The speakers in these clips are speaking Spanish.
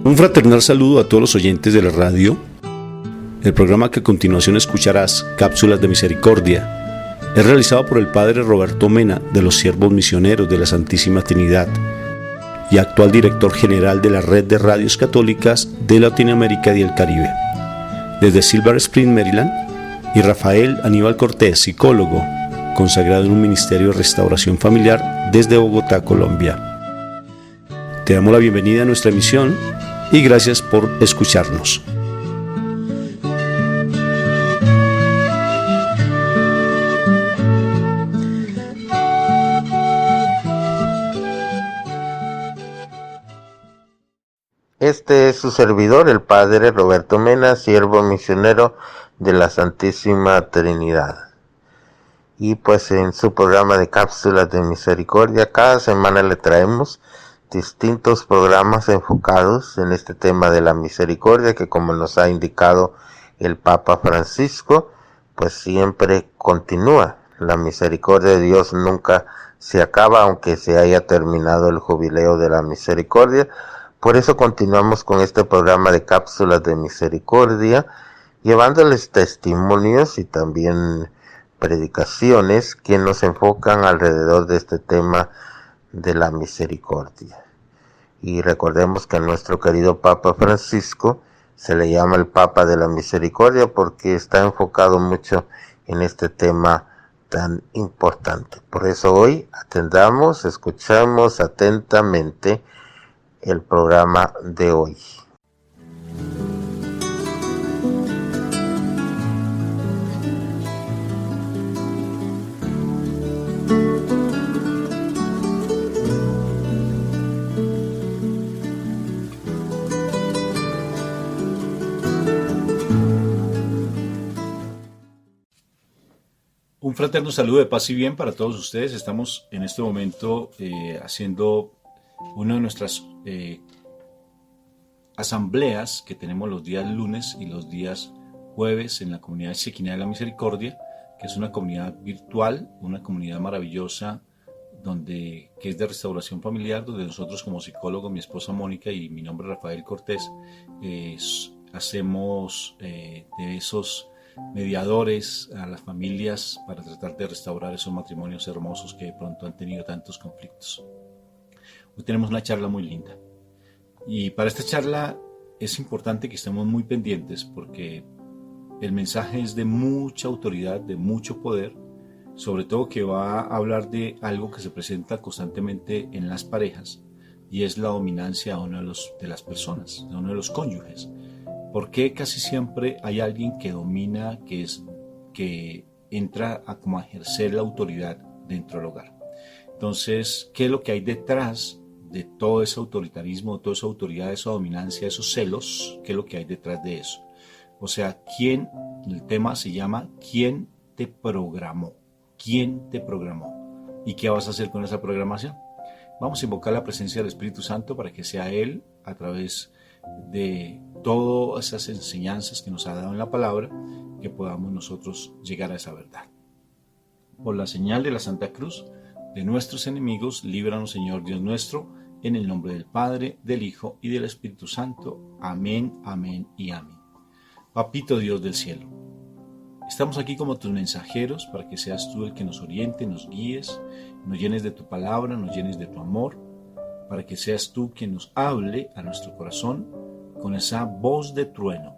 Un fraternal saludo a todos los oyentes de la radio. El programa que a continuación escucharás, Cápsulas de Misericordia, es realizado por el Padre Roberto Mena de los Siervos Misioneros de la Santísima Trinidad y actual director general de la Red de Radios Católicas de Latinoamérica y el Caribe. Desde Silver Spring, Maryland, y Rafael Aníbal Cortés, psicólogo, consagrado en un ministerio de restauración familiar desde Bogotá, Colombia. Te damos la bienvenida a nuestra emisión y gracias por escucharnos. Este es su servidor, el Padre Roberto Mena, siervo misionero de la Santísima Trinidad. Y pues en su programa de Cápsulas de Misericordia, cada semana le traemos distintos programas enfocados en este tema de la misericordia, que como nos ha indicado el Papa Francisco, pues siempre continúa. La misericordia de Dios nunca se acaba, aunque se haya terminado el jubileo de la misericordia. Por eso continuamos con este programa de Cápsulas de Misericordia, llevándoles testimonios y también predicaciones que nos enfocan alrededor de este tema de la misericordia. Y recordemos que a nuestro querido Papa Francisco se le llama el Papa de la Misericordia porque está enfocado mucho en este tema tan importante. Por eso hoy escuchamos atentamente el programa de hoy. Un fraterno saludo de paz y bien para todos ustedes. Estamos en este momento haciendo una de nuestras asambleas que tenemos los días lunes y los días jueves en la comunidad Shekinah de la Misericordia, que es una comunidad virtual, una comunidad maravillosa que es de restauración familiar, donde nosotros como psicólogo, mi esposa Mónica y mi nombre Rafael Cortés, hacemos de esos mediadores a las familias para tratar de restaurar esos matrimonios hermosos que de pronto han tenido tantos conflictos. Hoy tenemos una charla muy linda y para esta charla es importante que estemos muy pendientes porque el mensaje es de mucha autoridad, de mucho poder, sobre todo que va a hablar de algo que se presenta constantemente en las parejas y es la dominancia de uno de las personas, de uno de los cónyuges. ¿Por qué casi siempre hay alguien que domina, que entra a como a ejercer la autoridad dentro del hogar? Entonces, ¿qué es lo que hay detrás de todo ese autoritarismo, de toda esa autoridad, esa dominancia, esos celos? ¿Qué es lo que hay detrás de eso? O sea, el tema se llama ¿quién te programó? ¿Quién te programó? ¿Y qué vas a hacer con esa programación? Vamos a invocar la presencia del Espíritu Santo para que sea Él, a través de todas esas enseñanzas que nos ha dado en la palabra, que podamos nosotros llegar a esa verdad. Por la señal de la Santa Cruz de nuestros enemigos, líbranos, Señor Dios nuestro, en el nombre del Padre, del Hijo y del Espíritu Santo. Amén, amén y amén. Papito Dios del cielo, estamos aquí como tus mensajeros para que seas tú el que nos oriente, nos guíes, nos llenes de tu palabra, nos llenes de tu amor, para que seas tú quien nos hable a nuestro corazón con esa voz de trueno.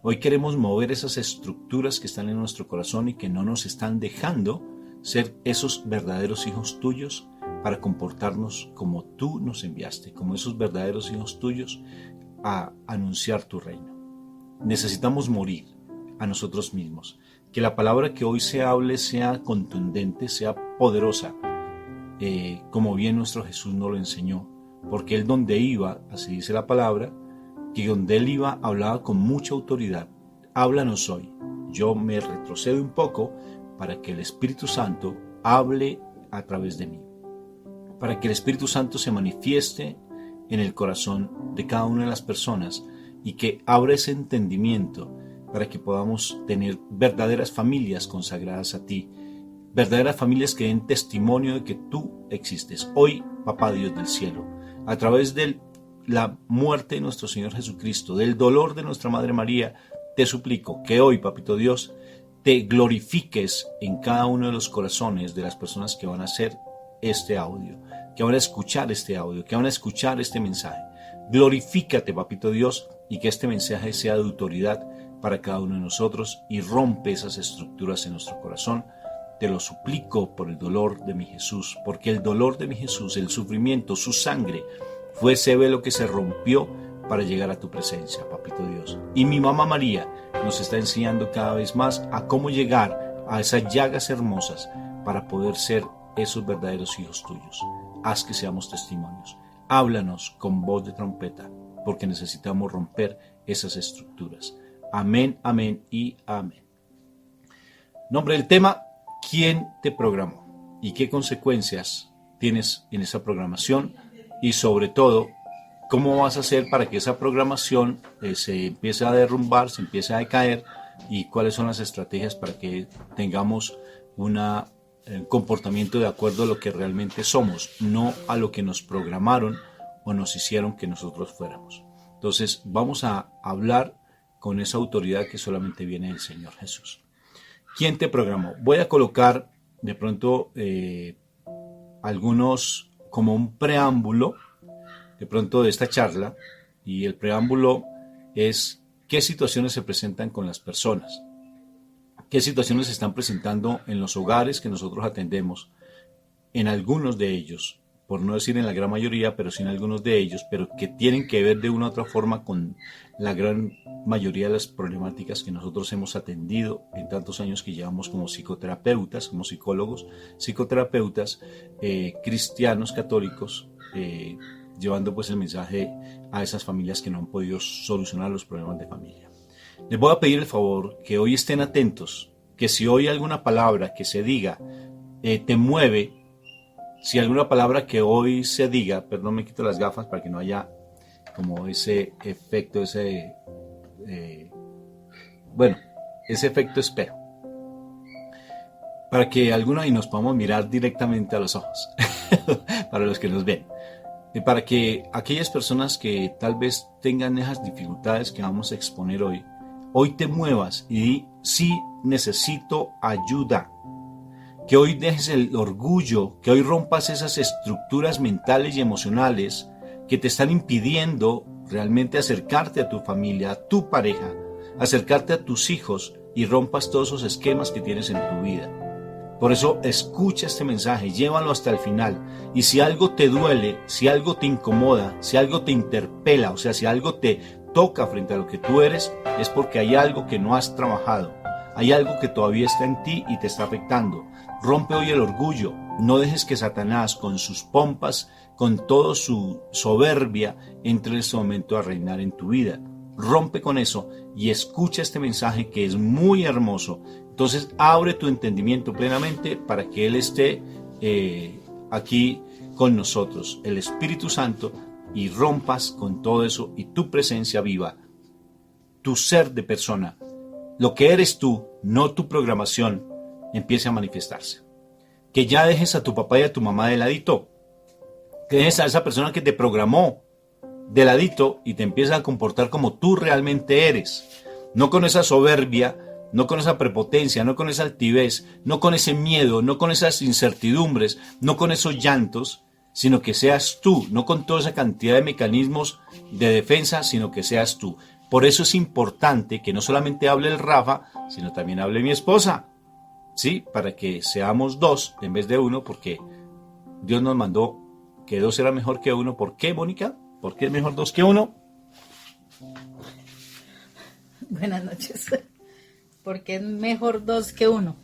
Hoy queremos mover esas estructuras que están en nuestro corazón y que no nos están dejando ser esos verdaderos hijos tuyos para comportarnos como tú nos enviaste, como esos verdaderos hijos tuyos a anunciar tu reino. Necesitamos morir a nosotros mismos, que la palabra que hoy se hable sea contundente, sea poderosa, como bien nuestro Jesús nos lo enseñó, porque Él donde iba, así dice la palabra, que donde Él iba hablaba con mucha autoridad. Háblanos hoy. Yo me retrocedo un poco para que el Espíritu Santo hable a través de mí, para que el Espíritu Santo se manifieste en el corazón de cada una de las personas y que abra ese entendimiento para que podamos tener verdaderas familias consagradas a ti, verdaderas familias que den testimonio de que tú existes. Hoy, Papá Dios del cielo, a través del la muerte de nuestro Señor Jesucristo, del dolor de nuestra Madre María, te suplico que hoy, Papito Dios, te glorifiques en cada uno de los corazones de las personas que van a hacer este audio, que van a escuchar este audio, que van a escuchar este mensaje. Glorifícate, Papito Dios, y que este mensaje sea de autoridad para cada uno de nosotros y rompe esas estructuras en nuestro corazón. Te lo suplico por el dolor de mi Jesús, porque el dolor de mi Jesús, el sufrimiento, su sangre, fue ese velo que se rompió para llegar a tu presencia, Papito Dios. Y mi mamá María nos está enseñando cada vez más a cómo llegar a esas llagas hermosas para poder ser esos verdaderos hijos tuyos. Haz que seamos testimonios. Háblanos con voz de trompeta, porque necesitamos romper esas estructuras. Amén, amén y amén. Nombre del tema: ¿quién te programó? ¿Y qué consecuencias tienes en esa programación? Y sobre todo, ¿cómo vas a hacer para que esa programación se empiece a derrumbar, se empiece a decaer? ¿Y cuáles son las estrategias para que tengamos un comportamiento de acuerdo a lo que realmente somos, no a lo que nos programaron o nos hicieron que nosotros fuéramos? Entonces vamos a hablar con esa autoridad que solamente viene del Señor Jesús. ¿Quién te programó? Voy a colocar de pronto algunos como un preámbulo de pronto de esta charla, y el preámbulo es qué situaciones se presentan con las personas, qué situaciones se están presentando en los hogares que nosotros atendemos, en algunos de ellos, por no decir en la gran mayoría, pero sí en algunos de ellos, pero que tienen que ver de una u otra forma con la gran mayoría de las problemáticas que nosotros hemos atendido en tantos años que llevamos como psicoterapeutas, como psicólogos, psicoterapeutas, cristianos, católicos, llevando pues el mensaje a esas familias que no han podido solucionar los problemas de familia. Les voy a pedir el favor que hoy estén atentos, que si hoy alguna palabra que se diga te mueve, si alguna palabra que hoy se diga, perdón, me quito las gafas para que no haya como ese efecto, ese efecto espejo, para que alguna y nos podamos mirar directamente a los ojos, para los que nos ven. Para que aquellas personas que tal vez tengan esas dificultades que vamos a exponer hoy te muevas y di, sí necesito ayuda. Que hoy dejes el orgullo, que hoy rompas esas estructuras mentales y emocionales que te están impidiendo realmente acercarte a tu familia, a tu pareja, acercarte a tus hijos y rompas todos esos esquemas que tienes en tu vida. Por eso escucha este mensaje, llévalo hasta el final, y si algo te duele, si algo te incomoda, si algo te interpela, o sea, si algo te toca frente a lo que tú eres, es porque hay algo que no has trabajado, hay algo que todavía está en ti y te está afectando. Rompe hoy el orgullo, no dejes que Satanás con sus pompas, con toda su soberbia, entre en este momento a reinar en tu vida. Rompe con eso y escucha este mensaje que es muy hermoso. Entonces abre tu entendimiento plenamente para que Él esté aquí con nosotros, el Espíritu Santo, y rompas con todo eso y tu presencia viva, tu ser de persona, lo que eres tú, no tu programación, empiece a manifestarse. Que ya dejes a tu papá y a tu mamá de ladito, que dejes a esa persona que te programó de ladito y te empieza a comportar como tú realmente eres, no con esa soberbia, no con esa prepotencia, no con esa altivez, no con ese miedo, no con esas incertidumbres, no con esos llantos, sino que seas tú, no con toda esa cantidad de mecanismos de defensa, sino que seas tú. Por eso es importante que no solamente hable el Rafa, sino también hable mi esposa, ¿sí? Para que seamos dos en vez de uno, porque Dios nos mandó que dos era mejor que uno. ¿Por qué, Mónica? ¿Por qué es mejor dos que uno? Buenas noches. Porque es mejor dos que uno.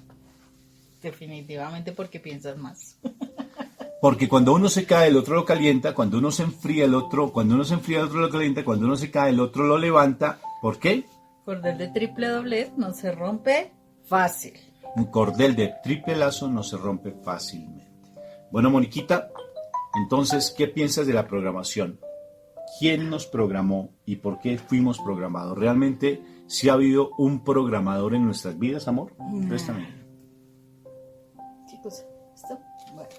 Definitivamente porque piensas más. Porque cuando uno se cae, el otro lo calienta. Cuando uno se enfría, el otro lo calienta. Cuando uno se cae, el otro lo levanta. ¿Por qué? Cordel de triple doblez no se rompe fácil. Un cordel de triple lazo no se rompe fácilmente. Bueno, Moniquita, entonces, ¿qué piensas de la programación? ¿Quién nos programó y por qué fuimos programados? ¿Realmente sí ha habido un programador en nuestras vidas, amor? Préstame. Chicos, ¿esto? Bueno.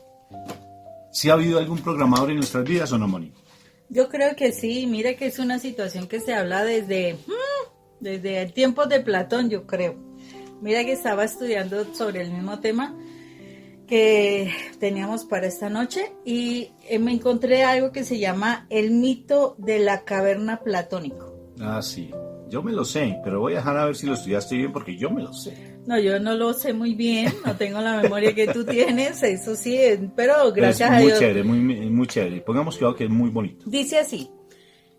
¿Sí ha habido algún programador en nuestras vidas o no, Moni? Yo creo que sí, mira que es una situación que se habla desde el tiempo de Platón, yo creo. Mira que estaba estudiando sobre el mismo tema que teníamos para esta noche y me encontré algo que se llama el mito de la caverna platónico. Ah, sí. Yo me lo sé, pero voy a dejar a ver si lo estudiaste bien porque yo me lo sé. No, yo no lo sé muy bien, no tengo la memoria que tú tienes, eso sí, pero gracias a Muy Dios. chévere, muy chévere. Pongamos cuidado que es muy bonito. Dice así: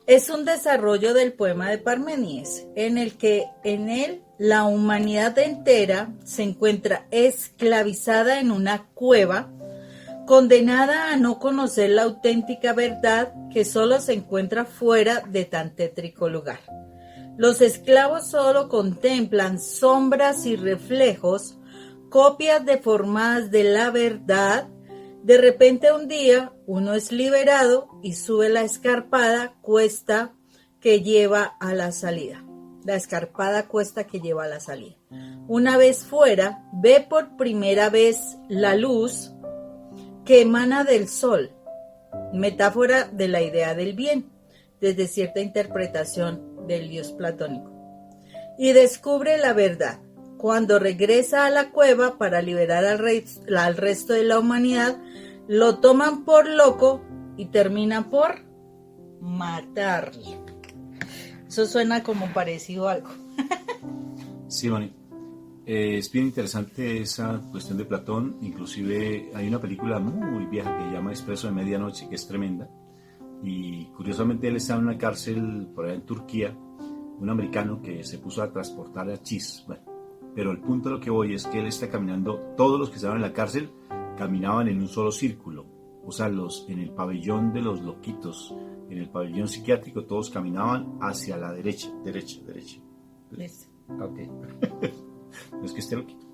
es un desarrollo del poema de Parménides, en el que en él la humanidad entera se encuentra esclavizada en una cueva, condenada a no conocer la auténtica verdad que solo se encuentra fuera de tan tétrico lugar. Los esclavos solo contemplan sombras y reflejos, copias deformadas de la verdad. De repente un día uno es liberado y sube la escarpada cuesta que lleva a la salida. La escarpada cuesta que lleva a la salida. Una vez fuera, ve por primera vez la luz que emana del sol, metáfora de la idea del bien, desde cierta interpretación del dios platónico. Y descubre la verdad. Cuando regresa a la cueva para liberar al resto de la humanidad, lo toman por loco y terminan por matarlo. Eso suena como parecido a algo. Sí, Moni. Es bien interesante esa cuestión de Platón. Inclusive hay una película muy vieja que se llama Expreso de Medianoche, que es tremenda. Y curiosamente él está en una cárcel por allá en Turquía, un americano que se puso a transportar a Chis. Bueno, pero el punto de lo que voy es que él está caminando, todos los que estaban en la cárcel caminaban en un solo círculo. O sea, en el pabellón de los loquitos, en el pabellón psiquiátrico, todos caminaban hacia la derecha. Listo. Ok. No es que esté loquito.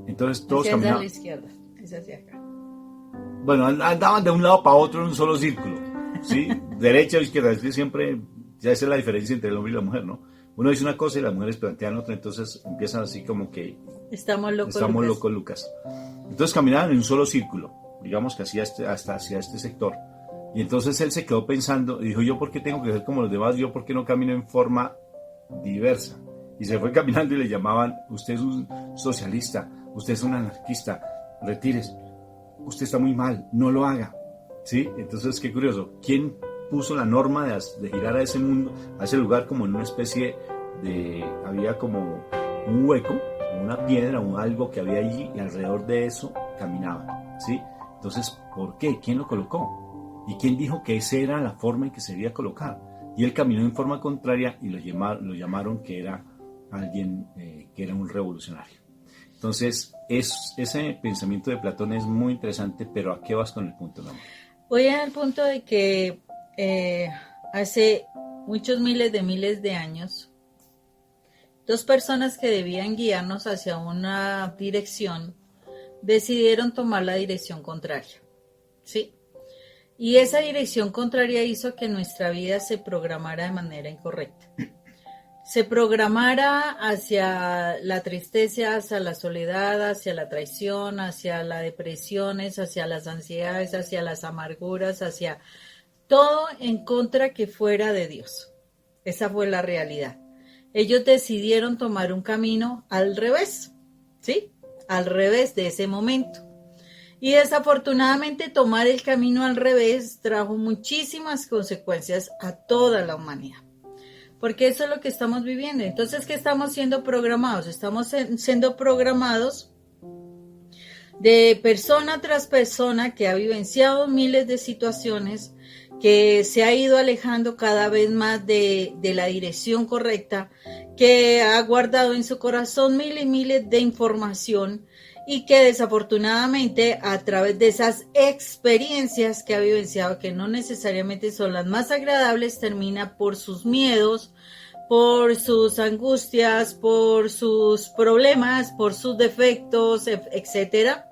Entonces todos Hacia caminaban. la izquierda, es hacia acá. Bueno, andaban de un lado para otro en un solo círculo, ¿sí? Derecha o izquierda, es que siempre, ya esa es la diferencia entre el hombre y la mujer, ¿no? Uno dice una cosa y las mujeres plantean otra, entonces empiezan así como que Estamos locos, Lucas. Entonces caminaban en un solo círculo, digamos que hasta hacia este sector. Y entonces él se quedó pensando y dijo, ¿yo por qué tengo que ser como los demás? ¿Yo por qué no camino en forma diversa? Y se fue caminando y le llamaban, usted es un socialista, usted es un anarquista, retírese. Usted está muy mal, no lo haga, ¿sí? Entonces, qué curioso, ¿quién puso la norma de girar a ese mundo, a ese lugar como en una especie de, había como un hueco, una piedra o algo que había allí y alrededor de eso caminaban, ¿sí? Entonces, ¿por qué? ¿Quién lo colocó? ¿Y quién dijo que esa era la forma en que se debía colocar? Y él caminó en forma contraria y lo llamaron que era alguien que era un revolucionario. Entonces, ese pensamiento de Platón es muy interesante, pero ¿a qué vas con el punto, no? Voy al punto de que hace muchos miles de años, dos personas que debían guiarnos hacia una dirección decidieron tomar la dirección contraria, ¿sí? Y esa dirección contraria hizo que nuestra vida se programara de manera incorrecta. Se programara hacia la tristeza, hacia la soledad, hacia la traición, hacia las depresiones, hacia las ansiedades, hacia las amarguras, hacia todo en contra que fuera de Dios. Esa fue la realidad. Ellos decidieron tomar un camino al revés, ¿sí? Al revés de ese momento. Y desafortunadamente tomar el camino al revés trajo muchísimas consecuencias a toda la humanidad. Porque eso es lo que estamos viviendo. Entonces, ¿qué estamos siendo programados? Estamos siendo programados de persona tras persona que ha vivenciado miles de situaciones, que se ha ido alejando cada vez más de la dirección correcta, que ha guardado en su corazón miles y miles de información y que desafortunadamente a través de esas experiencias que ha vivenciado, que no necesariamente son las más agradables, termina por sus miedos, por sus angustias, por sus problemas, por sus defectos, etcétera,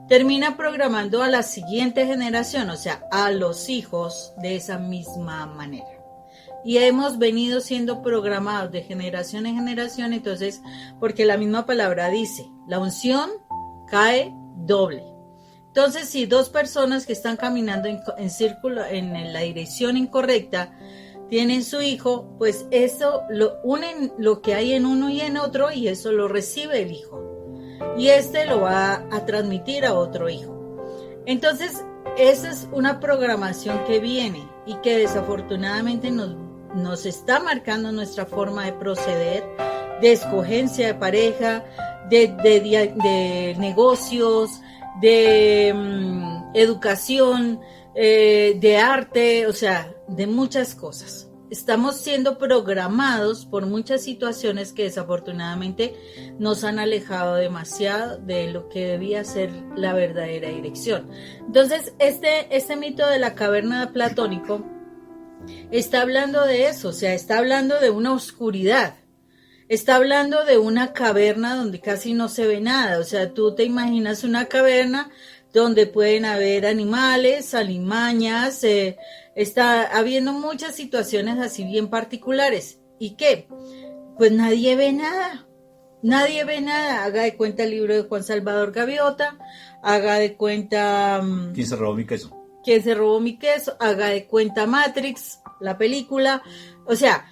termina programando a la siguiente generación, o sea, a los hijos de esa misma manera. Y hemos venido siendo programados de generación en generación, entonces, porque la misma palabra dice, la unción cae doble. Entonces, si dos personas que están caminando en círculo en la dirección incorrecta tienen su hijo, pues eso lo unen lo que hay en uno y en otro, y eso lo recibe el hijo. Y este lo va a transmitir a otro hijo. Entonces, esa es una programación que viene y que desafortunadamente nos está marcando nuestra forma de proceder, de escogencia de pareja, de negocios, de educación, de arte, o sea, de muchas cosas. Estamos siendo programados por muchas situaciones que desafortunadamente nos han alejado demasiado de lo que debía ser la verdadera dirección. Entonces, este mito de la caverna platónico está hablando de eso, o sea, está hablando de una oscuridad. Está hablando de una caverna donde casi no se ve nada. O sea, tú te imaginas una caverna donde pueden haber animales, alimañas, está habiendo muchas situaciones así bien particulares. ¿Y qué? Pues nadie ve nada. Nadie ve nada. Haga de cuenta el libro de Juan Salvador Gaviota, haga de cuenta... ¿Quién se robó mi queso? ¿Quién se robó mi queso? Haga de cuenta Matrix, la película. O sea,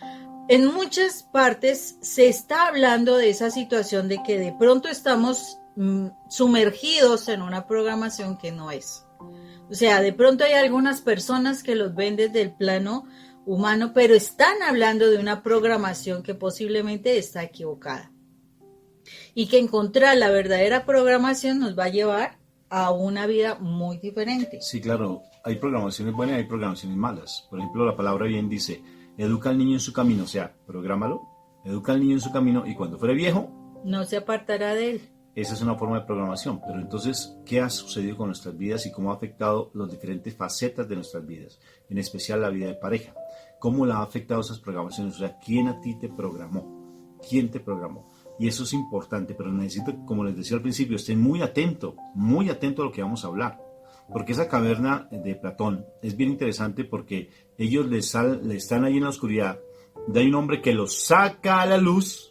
en muchas partes se está hablando de esa situación de que de pronto estamos sumergidos en una programación que no es. O sea, de pronto hay algunas personas que los ven desde el plano humano, pero están hablando de una programación que posiblemente está equivocada. Y que encontrar la verdadera programación nos va a llevar a una vida muy diferente. Sí, claro, hay programaciones buenas y hay programaciones malas. Por ejemplo, la palabra bien dice, educa al niño en su camino, o sea, prográmalo, educa al niño en su camino y cuando fuere viejo, no se apartará de él. Esa es una forma de programación, pero entonces, ¿qué ha sucedido con nuestras vidas y cómo ha afectado las diferentes facetas de nuestras vidas? En especial la vida de pareja. ¿Cómo la ha afectado esas programaciones? O sea, ¿quién a ti te programó? ¿Quién te programó? Y eso es importante, pero necesito, como les decía al principio, estén muy atentos a lo que vamos a hablar. Porque esa caverna de Platón es bien interesante porque ellos le están ahí en la oscuridad, y hay un hombre que los saca a la luz,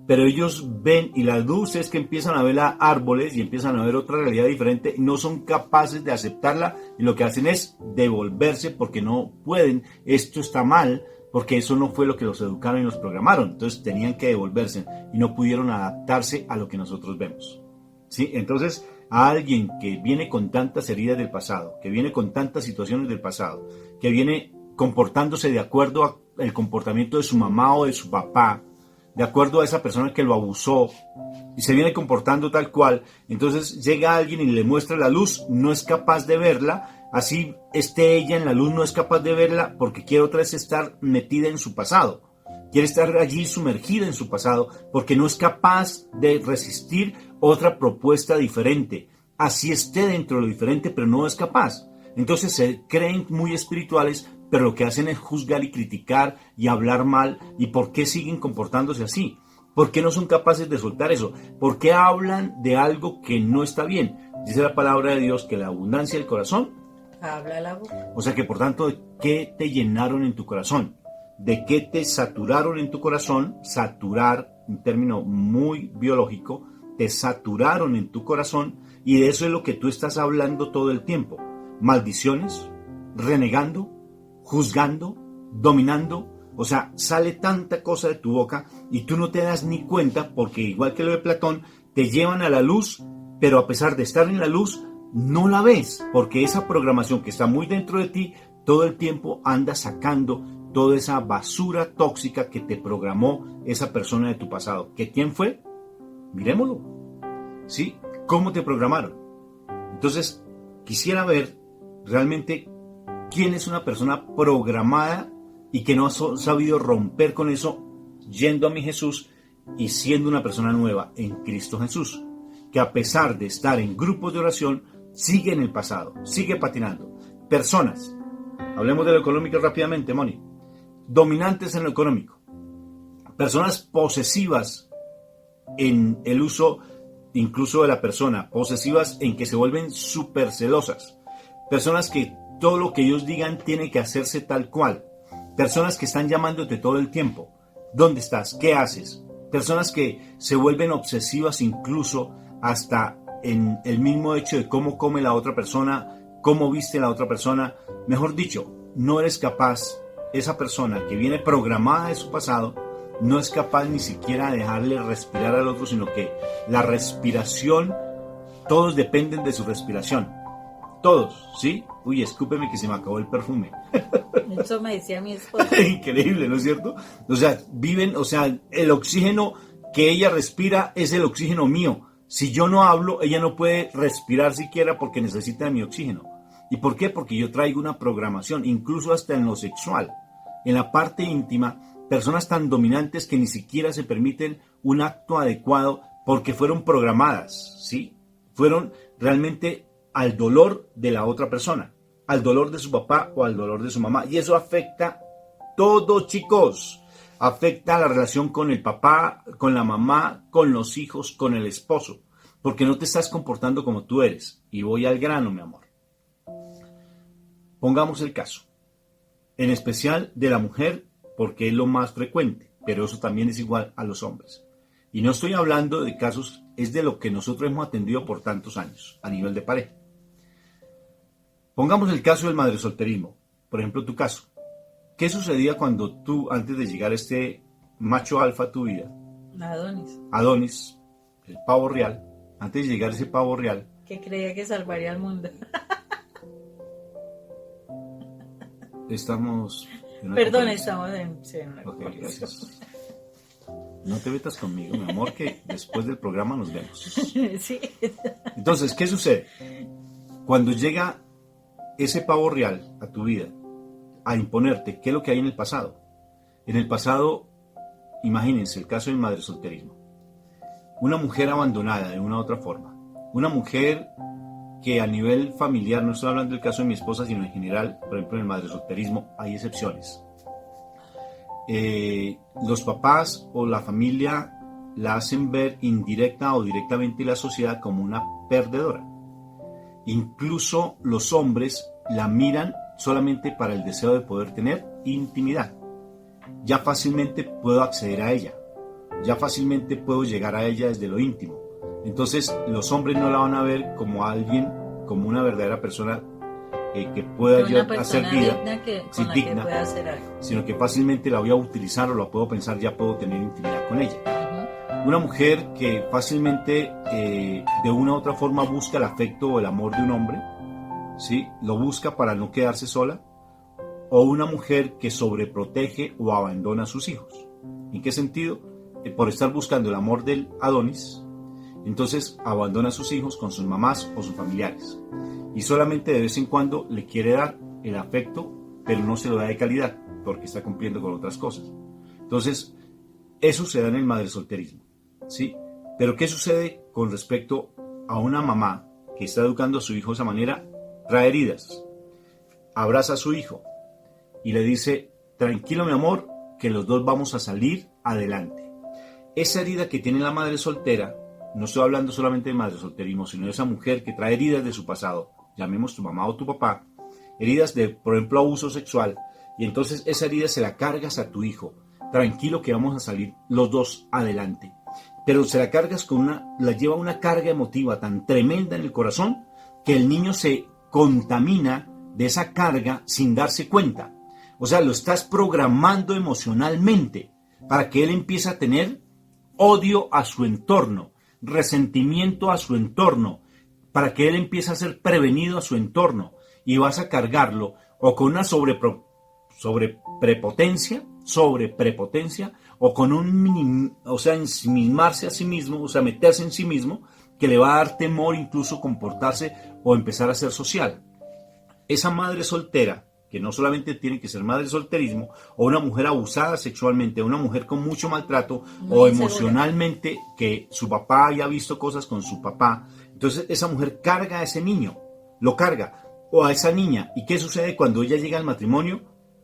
pero ellos ven, y la luz es que empiezan a ver árboles y empiezan a ver otra realidad diferente, y no son capaces de aceptarla, y lo que hacen es devolverse porque no pueden, esto está mal, porque eso no fue lo que los educaron y los programaron, entonces tenían que devolverse, y no pudieron adaptarse a lo que nosotros vemos. ¿Sí? Entonces, a alguien que viene con tantas heridas del pasado, que viene con tantas situaciones del pasado, que viene comportándose de acuerdo al comportamiento de su mamá o de su papá, de acuerdo a esa persona que lo abusó y se viene comportando tal cual, entonces llega alguien y le muestra la luz, no es capaz de verla, así esté ella en la luz, no es capaz de verla porque quiere otra vez estar metida en su pasado, quiere estar allí sumergida en su pasado porque no es capaz de resistir otra propuesta diferente, así esté dentro de lo diferente pero no es capaz. Entonces se creen muy espirituales, pero lo que hacen es juzgar y criticar y hablar mal. ¿Y por qué siguen comportándose así? ¿Por qué no son capaces de soltar eso? ¿Por qué hablan de algo que no está bien? Dice la palabra de Dios que la abundancia del corazón habla la boca. O sea que por tanto, ¿de qué te llenaron en tu corazón? ¿De qué te saturaron en tu corazón? Saturar, un término muy biológico, te saturaron en tu corazón y de eso es lo que tú estás hablando todo el tiempo. Maldiciones, renegando, juzgando, dominando, o sea, sale tanta cosa de tu boca y tú no te das ni cuenta porque igual que lo de Platón, te llevan a la luz, pero a pesar de estar en la luz, no la ves, porque esa programación que está muy dentro de ti, todo el tiempo anda sacando toda esa basura tóxica que te programó esa persona de tu pasado. ¿Que quién fue? Miremoslo. ¿Sí? ¿Cómo te programaron? Entonces, quisiera ver realmente quién es una persona programada y que no ha sabido romper con eso yendo a mi Jesús y siendo una persona nueva en Cristo Jesús, que a pesar de estar en grupos de oración sigue en el pasado, sigue patinando. Personas, hablemos de lo económico rápidamente, Moni, dominantes en lo económico, personas posesivas en el uso incluso de la persona, posesivas en que se vuelven súper celosas, personas que todo lo que ellos digan tiene que hacerse tal cual, personas que están llamándote todo el tiempo, ¿dónde estás? ¿Qué haces? Personas que se vuelven obsesivas incluso hasta en el mismo hecho de cómo come la otra persona, cómo viste la otra persona. Mejor dicho, no eres capaz, esa persona que viene programada de su pasado, no es capaz ni siquiera de dejarle respirar al otro, sino que la respiración, todos dependen de su respiración. Todos, ¿sí? Uy, escúpeme que se me acabó el perfume. Eso me decía mi esposa. Increíble, ¿no es cierto? O sea, viven, o sea, el oxígeno que ella respira es el oxígeno mío. Si yo no hablo, ella no puede respirar siquiera porque necesita de mi oxígeno. ¿Y por qué? Porque yo traigo una programación, incluso hasta en lo sexual. En la parte íntima, personas tan dominantes que ni siquiera se permiten un acto adecuado porque fueron programadas, ¿sí? Fueron realmente al dolor de la otra persona, al dolor de su papá o al dolor de su mamá. Y eso afecta todo, chicos. Afecta la relación con el papá, con la mamá, con los hijos, con el esposo. Porque no te estás comportando como tú eres. Y voy al grano, mi amor. Pongamos el caso. En especial de la mujer, porque es lo más frecuente. Pero eso también es igual a los hombres. Y no estoy hablando de casos, es de lo que nosotros hemos atendido por tantos años, a nivel de pareja. Pongamos el caso del madresolterismo. Por ejemplo, tu caso. ¿Qué sucedía cuando tú, antes de llegar a este macho alfa a tu vida, Adonis, el pavo real, antes de llegar a ese pavo real, que creía que salvaría al mundo? Estamos... Perdón, estamos en... Ok, gracias. No te metas conmigo, mi amor, que después del programa nos vemos. Sí. Entonces, ¿qué sucede? Cuando llega ese pavo real a tu vida, a imponerte, ¿qué es lo que hay en el pasado? En el pasado, imagínense el caso del madresolterismo. Una mujer abandonada de una u otra forma. Una mujer que a nivel familiar, no estoy hablando del caso de mi esposa, sino en general, por ejemplo, en el madresolterismo hay excepciones. Los papás o la familia la hacen ver indirecta o directamente la sociedad como una perdedora. Incluso los hombres la miran solamente para el deseo de poder tener intimidad. Ya fácilmente puedo acceder a ella, ya fácilmente puedo llegar a ella desde lo íntimo. Entonces los hombres no la van a ver como alguien, como una verdadera persona que pueda hacer vida, digna, pueda hacer algo, sino que fácilmente la voy a utilizar o la puedo pensar, ya puedo tener intimidad con ella. Una mujer que fácilmente de una u otra forma busca el afecto o el amor de un hombre, ¿sí? Lo busca para no quedarse sola. O una mujer que sobreprotege o abandona a sus hijos. ¿En qué sentido? Por estar buscando el amor del Adonis, entonces abandona a sus hijos con sus mamás o sus familiares. Y solamente de vez en cuando le quiere dar el afecto, pero no se lo da de calidad, porque está cumpliendo con otras cosas. Entonces, eso se da en el madresolterismo, ¿sí? Pero ¿qué sucede con respecto a una mamá que está educando a su hijo de esa manera? Trae heridas, abraza a su hijo y le dice, tranquilo mi amor, que los dos vamos a salir adelante. Esa herida que tiene la madre soltera, no estoy hablando solamente de madre solterismo, sino de esa mujer que trae heridas de su pasado, llamemos tu mamá o tu papá, heridas de, por ejemplo, abuso sexual, y entonces esa herida se la cargas a tu hijo, tranquilo que vamos a salir los dos adelante. Pero se la cargas la lleva una carga emotiva tan tremenda en el corazón que el niño se contamina de esa carga sin darse cuenta. O sea, lo estás programando emocionalmente para que él empiece a tener odio a su entorno, resentimiento a su entorno, para que él empiece a ser prevenido a su entorno, y vas a cargarlo o con una sobreprepotencia o con ensimismarse a sí mismo, o sea, meterse en sí mismo, que le va a dar temor incluso comportarse o empezar a ser social. Esa madre soltera, que no solamente tiene que ser madre solterismo, o una mujer abusada sexualmente, o una mujer con mucho maltrato, o emocionalmente, que su papá haya visto cosas con su papá, entonces esa mujer carga a ese niño, lo carga, o a esa niña. ¿Y qué sucede cuando ella llega al matrimonio?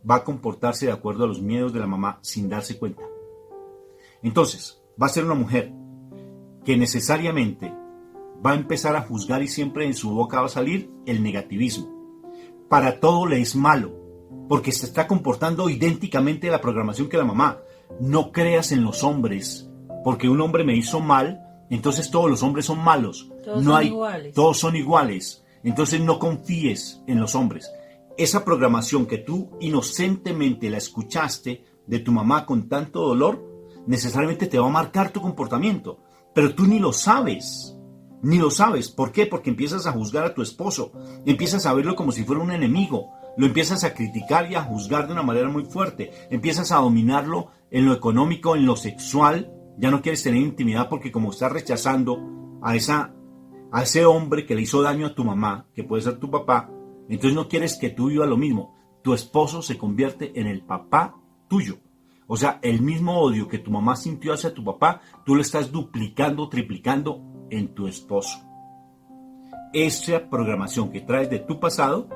Va a comportarse de acuerdo a los miedos de la mamá sin darse cuenta. Entonces, va a ser una mujer que necesariamente va a empezar a juzgar y siempre en su boca va a salir el negativismo. Para todo le es malo, porque se está comportando idénticamente a la programación que la mamá. No creas en los hombres, porque un hombre me hizo mal, entonces todos los hombres son malos. Todos son iguales. Entonces no confíes en los hombres. Esa programación que tú inocentemente la escuchaste de tu mamá con tanto dolor, necesariamente te va a marcar tu comportamiento. Pero tú ni lo sabes. Ni lo sabes. ¿Por qué? Porque empiezas a juzgar a tu esposo. Empiezas a verlo como si fuera un enemigo. Lo empiezas a criticar y a juzgar de una manera muy fuerte. Empiezas a dominarlo en lo económico, en lo sexual. Ya no quieres tener intimidad porque como estás rechazando a ese hombre que le hizo daño a tu mamá, que puede ser tu papá, entonces no quieres que tú vivas lo mismo. Tu esposo se convierte en el papá tuyo. O sea, el mismo odio que tu mamá sintió hacia tu papá, tú lo estás duplicando, triplicando en tu esposo. Esa programación que traes de tu pasado,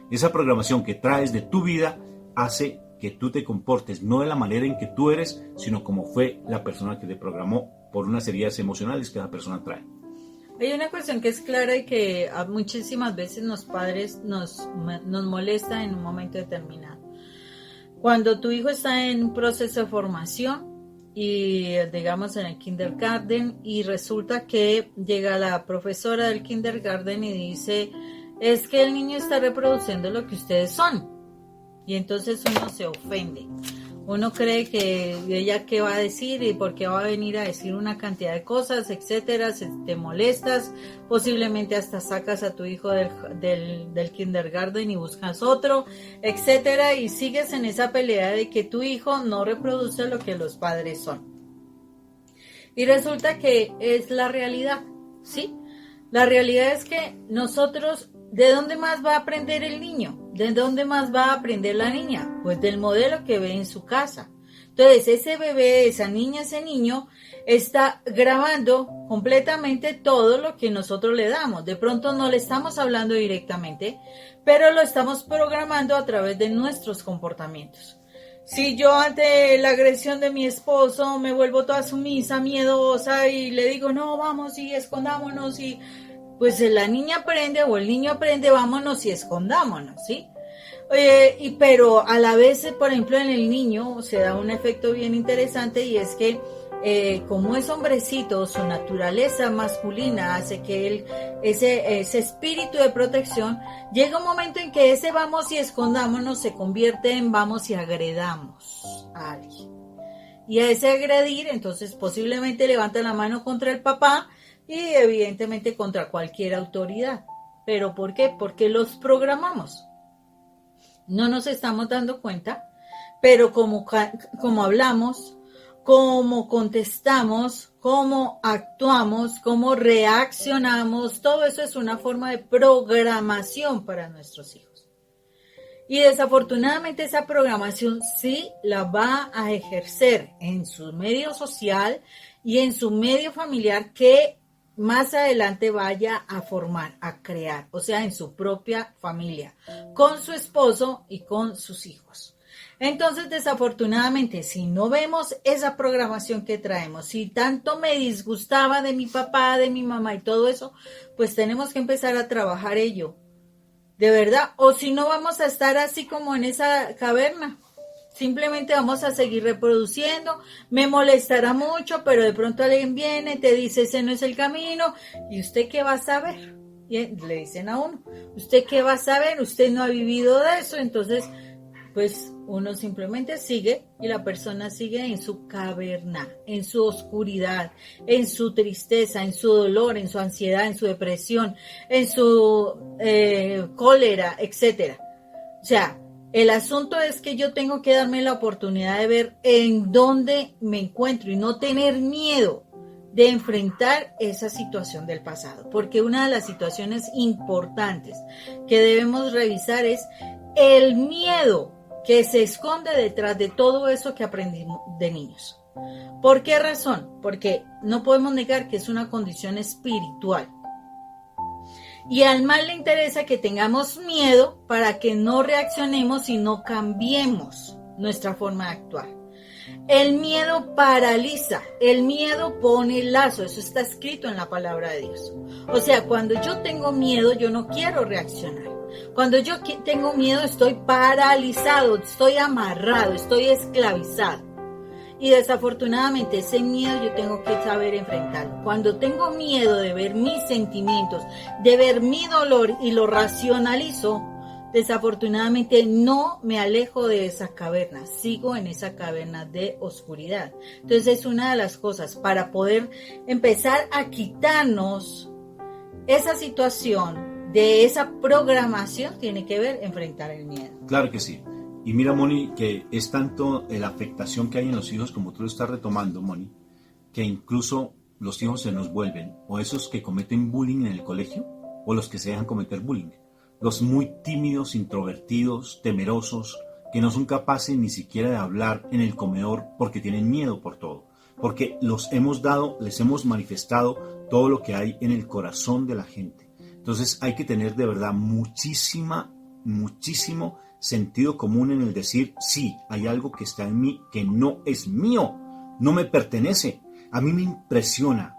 esa programación que traes de tu vida, hace que tú te comportes no de la manera en que tú eres, sino como fue la persona que te programó por unas heridas emocionales que la persona trae. Hay una cuestión que es clara y que muchísimas veces los padres nos molesta en un momento determinado. Cuando tu hijo está en un proceso de formación y digamos en el kindergarten y resulta que llega la profesora del kindergarten y dice, es que el niño está reproduciendo lo que ustedes son. Y entonces uno se ofende. Uno cree que ella qué va a decir y por qué va a venir a decir una cantidad de cosas, etcétera, te molestas, posiblemente hasta sacas a tu hijo del kindergarten y buscas otro, etcétera, y sigues en esa pelea de que tu hijo no reproduce lo que los padres son. Y resulta que es la realidad, ¿sí? La realidad es que nosotros, ¿de dónde más va a aprender el niño? ¿De dónde más va a aprender la niña? Pues del modelo que ve en su casa. Entonces, ese bebé, esa niña, ese niño está grabando completamente todo lo que nosotros le damos. De pronto no le estamos hablando directamente, pero lo estamos programando a través de nuestros comportamientos. Si yo ante la agresión de mi esposo me vuelvo toda sumisa, miedosa y le digo, no, vamos y escondámonos y... pues la niña aprende o el niño aprende, vámonos y escondámonos, ¿sí? Pero a la vez, por ejemplo, en el niño se da un efecto bien interesante y es que como es hombrecito, su naturaleza masculina hace que él, ese espíritu de protección, llega un momento en que ese vamos y escondámonos se convierte en vamos y agredamos a alguien. Y a ese agredir, entonces posiblemente levanta la mano contra el papá, y evidentemente contra cualquier autoridad. ¿Pero por qué? Porque los programamos. No nos estamos dando cuenta, pero como hablamos, cómo contestamos, cómo actuamos, cómo reaccionamos, todo eso es una forma de programación para nuestros hijos. Y desafortunadamente esa programación sí la va a ejercer en su medio social y en su medio familiar que más adelante vaya a formar, a crear, o sea, en su propia familia, con su esposo y con sus hijos. Entonces, desafortunadamente, si no vemos esa programación que traemos, si tanto me disgustaba de mi papá, de mi mamá y todo eso, pues tenemos que empezar a trabajar ello, de verdad, o si no vamos a estar así como en esa caverna. Simplemente vamos a seguir reproduciendo, me molestará mucho, pero de pronto alguien viene, te dice, ese no es el camino, ¿y usted qué va a saber? Y le dicen a uno, ¿usted qué va a saber? Usted no ha vivido de eso, entonces, pues uno simplemente sigue y la persona sigue en su caverna, en su oscuridad, en su tristeza, en su dolor, en su ansiedad, en su depresión, en su cólera, etcétera. O sea, el asunto es que yo tengo que darme la oportunidad de ver en dónde me encuentro y no tener miedo de enfrentar esa situación del pasado. Porque una de las situaciones importantes que debemos revisar es el miedo que se esconde detrás de todo eso que aprendimos de niños. ¿Por qué razón? Porque no podemos negar que es una condición espiritual. Y al mal le interesa que tengamos miedo para que no reaccionemos y no cambiemos nuestra forma de actuar. El miedo paraliza, el miedo pone lazo, eso está escrito en la palabra de Dios. O sea, cuando yo tengo miedo, yo no quiero reaccionar. Cuando yo tengo miedo, estoy paralizado, estoy amarrado, estoy esclavizado. Y desafortunadamente ese miedo yo tengo que saber enfrentarlo. Cuando tengo miedo de ver mis sentimientos, de ver mi dolor y lo racionalizo, desafortunadamente no me alejo de esa caverna, sigo en esa caverna de oscuridad. Entonces es una de las cosas para poder empezar a quitarnos esa situación de esa programación, tiene que ver enfrentar el miedo. Claro que sí. Y mira, Moni, que es tanto la afectación que hay en los hijos, como tú lo estás retomando, Moni, que incluso los hijos se nos vuelven o esos que cometen bullying en el colegio o los que se dejan cometer bullying. Los muy tímidos, introvertidos, temerosos, que no son capaces ni siquiera de hablar en el comedor porque tienen miedo por todo. Porque les hemos manifestado todo lo que hay en el corazón de la gente. Entonces hay que tener de verdad muchísimo sentido común en el decir, sí, hay algo que está en mí que no es mío, no me pertenece. A mí me impresiona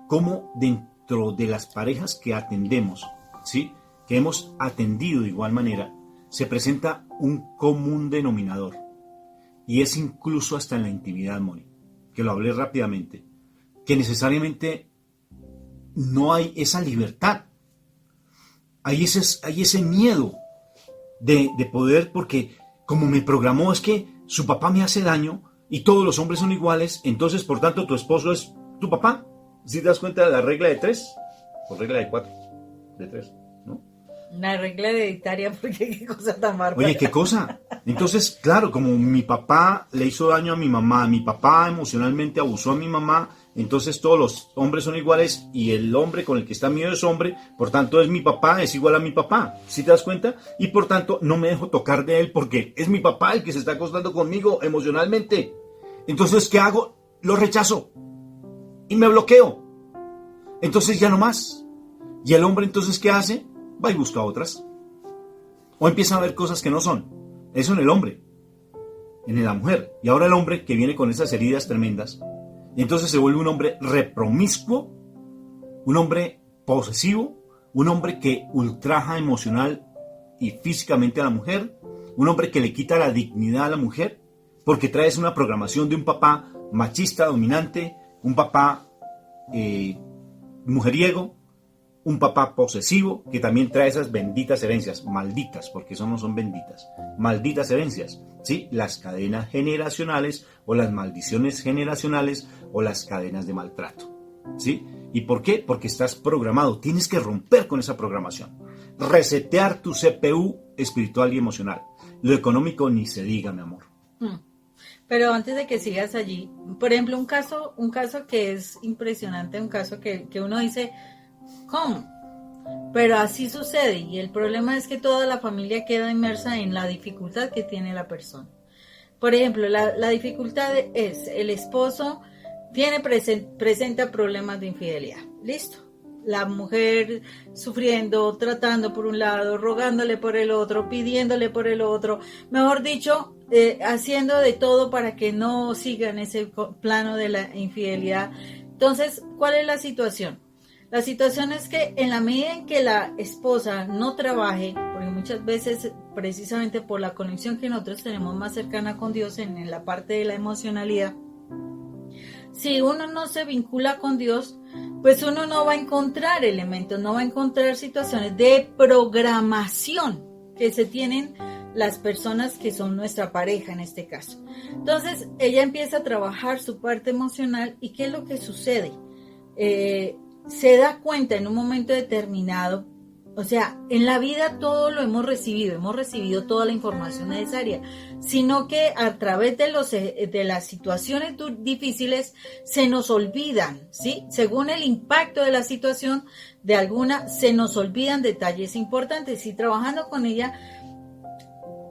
cómo dentro de las parejas que atendemos, ¿sí?, que hemos atendido de igual manera, se presenta un común denominador. Y es incluso hasta en la intimidad, Moni, que lo hablé rápidamente, que necesariamente no hay esa libertad. Hay ese miedo de poder, porque como me programó es que su papá me hace daño y todos los hombres son iguales, entonces por tanto tu esposo es tu papá. ¿Sí te das cuenta de la regla de 3? O regla de 4, de 3, ¿no? La regla hereditaria, porque qué cosa tan bárbara. Oye, ¿qué cosa? Entonces, claro, como mi papá le hizo daño a mi papá emocionalmente abusó a mi mamá, entonces todos los hombres son iguales y el hombre con el que está mío es hombre, por tanto es mi papá, es igual a mi papá, ¿sí te das cuenta? Y por tanto no me dejo tocar de él porque es mi papá el que se está acostando conmigo emocionalmente. Entonces, ¿qué hago? Lo rechazo y me bloqueo. Entonces ya no más. ¿Y el hombre entonces qué hace? Va y busca otras. O empieza a ver cosas que no son. Eso en el hombre. En la mujer. Y ahora el hombre que viene con esas heridas tremendas. Y entonces se vuelve un hombre repromiscuo, un hombre posesivo, un hombre que ultraja emocional y físicamente a la mujer, un hombre que le quita la dignidad a la mujer, porque traes una programación de un papá machista, dominante, un papá mujeriego, un papá posesivo que también trae esas benditas herencias, malditas, porque eso no son benditas, malditas herencias, ¿sí? Las cadenas generacionales o las maldiciones generacionales o las cadenas de maltrato, ¿sí? ¿Y por qué? Porque estás programado, tienes que romper con esa programación, resetear tu CPU espiritual y emocional. Lo económico ni se diga, mi amor. Pero antes de que sigas allí, por ejemplo, un caso que es impresionante, un caso que uno dice, ¿cómo? Pero así sucede, y el problema es que toda la familia queda inmersa en la dificultad que tiene la persona. Por ejemplo, la dificultad es, el esposo presenta problemas de infidelidad, listo. La mujer sufriendo, tratando por un lado, rogándole por el otro, pidiéndole por el otro, mejor dicho, haciendo de todo para que no siga en ese plano de la infidelidad. Entonces, ¿cuál es la situación? La situación es que en la medida en que la esposa no trabaje, porque muchas veces precisamente por la conexión que nosotros tenemos más cercana con Dios en la parte de la emocionalidad, si uno no se vincula con Dios, pues uno no va a encontrar elementos, no va a encontrar situaciones de programación que se tienen las personas que son nuestra pareja en este caso. Entonces ella empieza a trabajar su parte emocional y ¿qué es lo que sucede? Se da cuenta en un momento determinado, o sea, en la vida todo lo hemos recibido toda la información necesaria, sino que a través de las situaciones difíciles se nos olvidan, ¿sí? Según el impacto de la situación de alguna, se nos olvidan detalles importantes y trabajando con ella,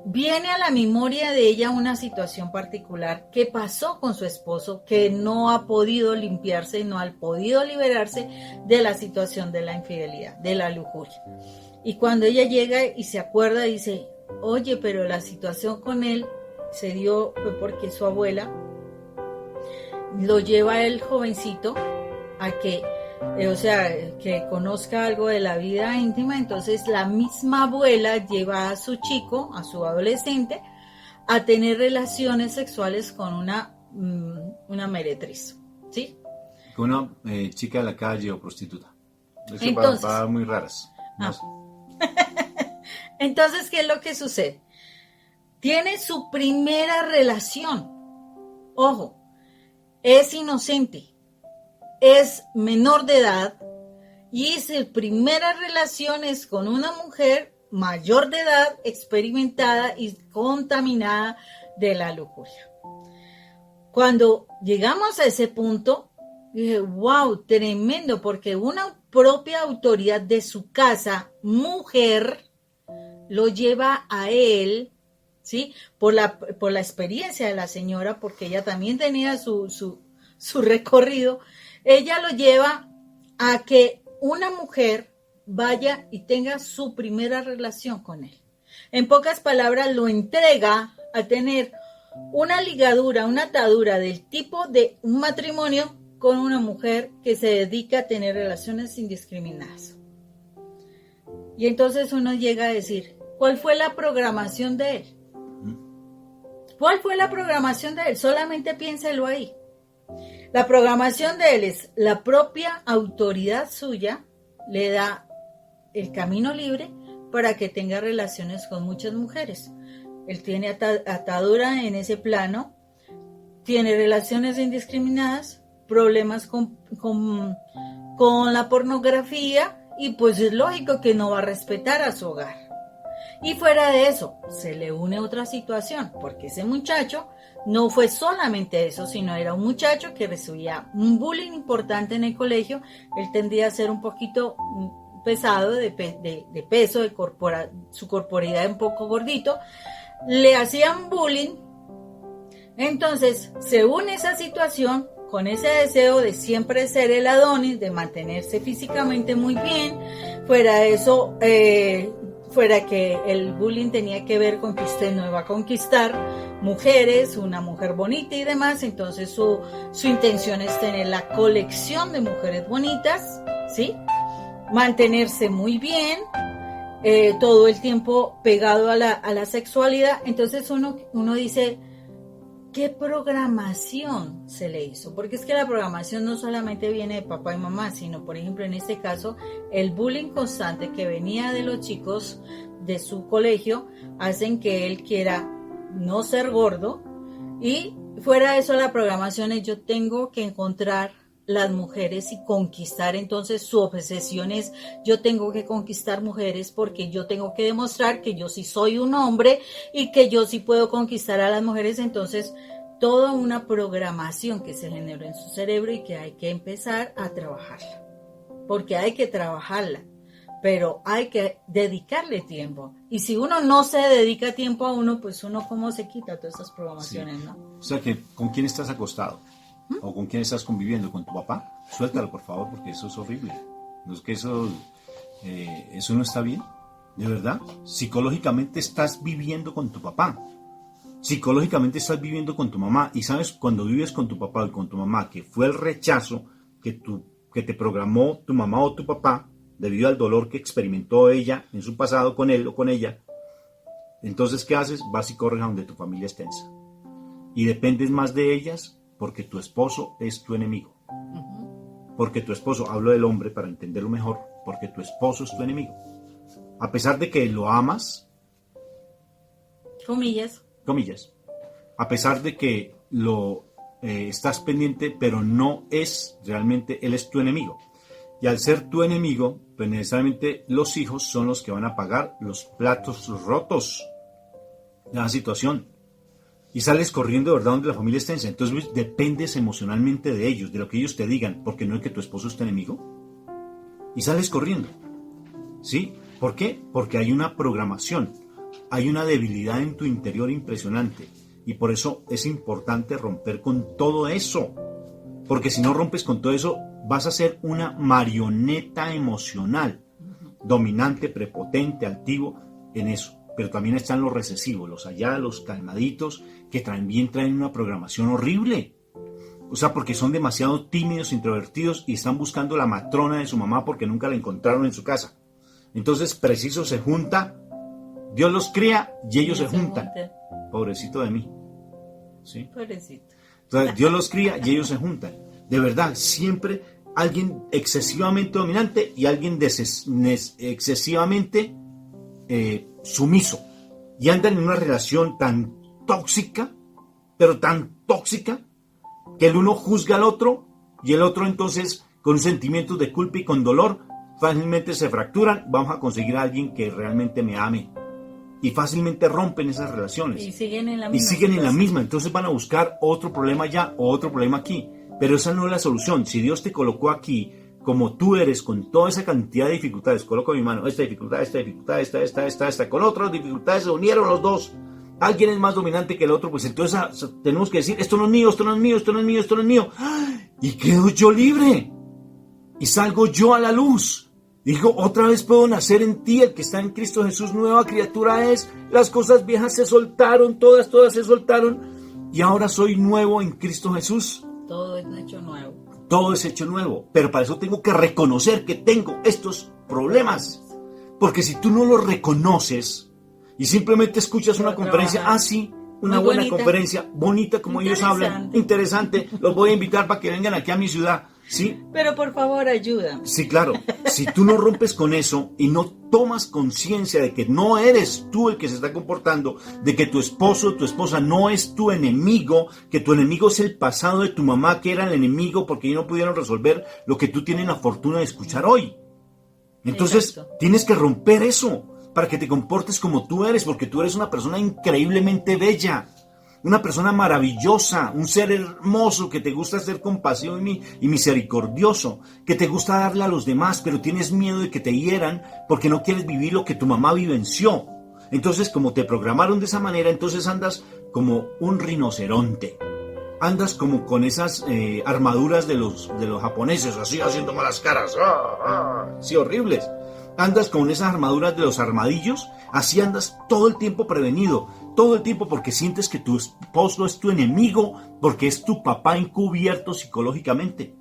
viene a la memoria de ella una situación particular que pasó con su esposo, que no ha podido limpiarse, no ha podido liberarse de la situación de la infidelidad, de la lujuria. Y cuando ella llega y se acuerda, dice, oye, pero la situación con él se dio fue porque su abuela lo lleva el jovencito a que que conozca algo de la vida íntima. Entonces la misma abuela lleva a su chico, a su adolescente, a tener relaciones sexuales con una meretriz, ¿sí? Con una chica de la calle o prostituta. Es que Entonces, para muy raras. No sé. Entonces, ¿qué es lo que sucede? Tiene su primera relación. Ojo, es inocente, es menor de edad y sus primeras relaciones con una mujer mayor de edad, experimentada y contaminada de la lujuria. Cuando llegamos a ese punto, dije, wow, tremendo, porque una propia autoridad de su casa, mujer, lo lleva a él, ¿sí? Por la experiencia de la señora, porque ella también tenía su recorrido, ella lo lleva a que una mujer vaya y tenga su primera relación con él. En pocas palabras, lo entrega a tener una ligadura, una atadura del tipo de un matrimonio con una mujer que se dedica a tener relaciones indiscriminadas. Y entonces uno llega a decir, ¿cuál fue la programación de él? ¿Cuál fue la programación de él? Solamente piénselo ahí. La programación de él es la propia autoridad suya, le da el camino libre para que tenga relaciones con muchas mujeres. Él tiene atadura en ese plano, tiene relaciones indiscriminadas, problemas con la pornografía y pues es lógico que no va a respetar a su hogar. Y fuera de eso, se le une otra situación, porque ese muchacho no fue solamente eso, sino era un muchacho que recibía un bullying importante en el colegio. Él tendía a ser un poquito pesado de peso, su corporalidad un poco gordito, le hacían bullying. Entonces se une esa situación con ese deseo de siempre ser el Adonis, de mantenerse físicamente muy bien. Fuera de eso, fuera que el bullying tenía que ver con que usted no iba a conquistar mujeres, una mujer bonita y demás, entonces su intención es tener la colección de mujeres bonitas, ¿sí? Mantenerse muy bien, todo el tiempo pegado a la sexualidad. Entonces uno dice, ¿qué programación se le hizo? Porque es que la programación no solamente viene de papá y mamá, sino, por ejemplo, en este caso, el bullying constante que venía de los chicos de su colegio, hacen que él quiera no ser gordo. Y fuera de eso, la programación es: yo tengo que encontrar las mujeres y conquistar. Entonces su obsesión es: yo tengo que conquistar mujeres porque yo tengo que demostrar que yo sí soy un hombre y que yo sí puedo conquistar a las mujeres. Entonces toda una programación que se generó en su cerebro y que hay que empezar a trabajarla, porque hay que trabajarla, pero hay que dedicarle tiempo. Y si uno no se dedica tiempo a uno, pues uno cómo se quita todas esas programaciones, sí. ¿no? O sea, que ¿con quién estás acostado? ¿O con quién estás conviviendo? ¿Con tu papá? Suéltalo, por favor, porque eso es horrible. No es que eso no está bien, de verdad. Psicológicamente estás viviendo con tu papá. Psicológicamente estás viviendo con tu mamá. Y sabes, cuando vives con tu papá y con tu mamá, que fue el rechazo que te programó tu mamá o tu papá, debido al dolor que experimentó ella en su pasado con él o con ella, entonces, ¿qué haces? Vas y corres a donde tu familia es tensa. Y dependes más de ellas, porque tu esposo es tu enemigo. Porque tu esposo, hablo del hombre para entenderlo mejor, porque tu esposo es tu enemigo. A pesar de que lo amas, comillas, a pesar de que lo estás pendiente, pero no es realmente, él es tu enemigo. Y al ser tu enemigo, pues necesariamente los hijos son los que van a pagar los platos rotos de la situación. Y sales corriendo de verdad donde la familia es tensa. Entonces dependes emocionalmente de ellos, de lo que ellos te digan, porque no es que tu esposo es tu enemigo. Y sales corriendo. ¿Sí? ¿Por qué? Porque hay una programación, hay una debilidad en tu interior impresionante. Y por eso es importante romper con todo eso. Porque si no rompes con todo eso, vas a ser una marioneta emocional, dominante, prepotente, altivo en eso. Pero también están los recesivos, los allá, los calmaditos, que también traen una programación horrible. O sea, porque son demasiado tímidos, introvertidos y están buscando la matrona de su mamá porque nunca la encontraron en su casa. Entonces, preciso se junta Dios los cría y ellos se se juntan. Pobrecito de mí. ¿Sí? Pobrecito. Entonces, Dios los cría y ellos se juntan. De verdad, siempre alguien excesivamente dominante y alguien excesivamente sumiso. Y andan en una relación tan tóxica, pero tan tóxica, que el uno juzga al otro y el otro entonces con sentimientos de culpa y con dolor fácilmente se fracturan. Vamos a conseguir a alguien que realmente me ame. Y fácilmente rompen esas relaciones. Y siguen en la misma. Entonces van a buscar otro problema allá o otro problema aquí. Pero esa no es la solución. Si Dios te colocó aquí, como tú eres, con toda esa cantidad de dificultades, coloco mi mano, esta dificultad, con otras dificultades se unieron los dos. Alguien es más dominante que el otro, pues entonces tenemos que decir, esto no es mío, esto no es mío, esto no es mío, esto no es mío. Y quedo yo libre. Y salgo yo a la luz. Dijo, otra vez puedo nacer en ti, el que está en Cristo Jesús, nueva criatura es. Las cosas viejas se soltaron, todas se soltaron. Y ahora soy nuevo en Cristo Jesús. Todo es hecho nuevo. Todo es hecho nuevo. Pero para eso tengo que reconocer que tengo estos problemas. Porque si tú no los reconoces y simplemente escuchas una conferencia, sí, una buena conferencia, bonita como ellos hablan, interesante, los voy a invitar para que vengan aquí a mi ciudad. Sí. Pero por favor, ayuda. Sí, claro. Si tú no rompes con eso y no tomas conciencia de que no eres tú el que se está comportando, de que tu esposo o tu esposa no es tu enemigo, que tu enemigo es el pasado de tu mamá, que era el enemigo porque ellos no pudieron resolver lo que tú tienes la fortuna de escuchar hoy. Entonces, exacto, tienes que romper eso para que te comportes como tú eres, porque tú eres una persona increíblemente bella. Una persona maravillosa, un ser hermoso que te gusta ser compasivo y misericordioso, que te gusta darle a los demás, pero tienes miedo de que te hieran porque no quieres vivir lo que tu mamá vivenció. Entonces, como te programaron de esa manera, entonces andas como un rinoceronte. Andas como con esas armaduras de los japoneses, así haciendo malas caras. Sí, horribles. Andas con esas armaduras de los armadillos, así andas todo el tiempo prevenido, todo el tiempo porque sientes que tu esposo es tu enemigo, porque es tu papá encubierto psicológicamente.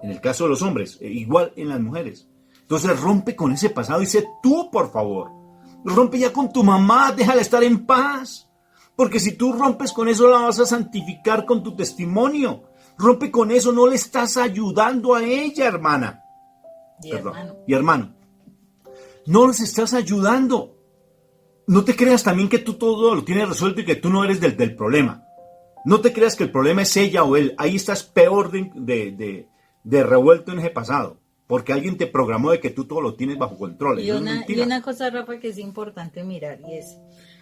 En el caso de los hombres, igual en las mujeres. Entonces rompe con ese pasado y sé tú, por favor. Rompe ya con tu mamá, déjala estar en paz. Porque si tú rompes con eso, la vas a santificar con tu testimonio. Rompe con eso, no le estás ayudando a ella, hermana. Y hermano. No les estás ayudando. No te creas también que tú todo lo tienes resuelto y que tú no eres del problema. No te creas que el problema es ella o él. Ahí estás peor de revuelto en ese pasado. Porque alguien te programó de que tú todo lo tienes bajo control. Y una cosa, Rafa, que es importante mirar, y es,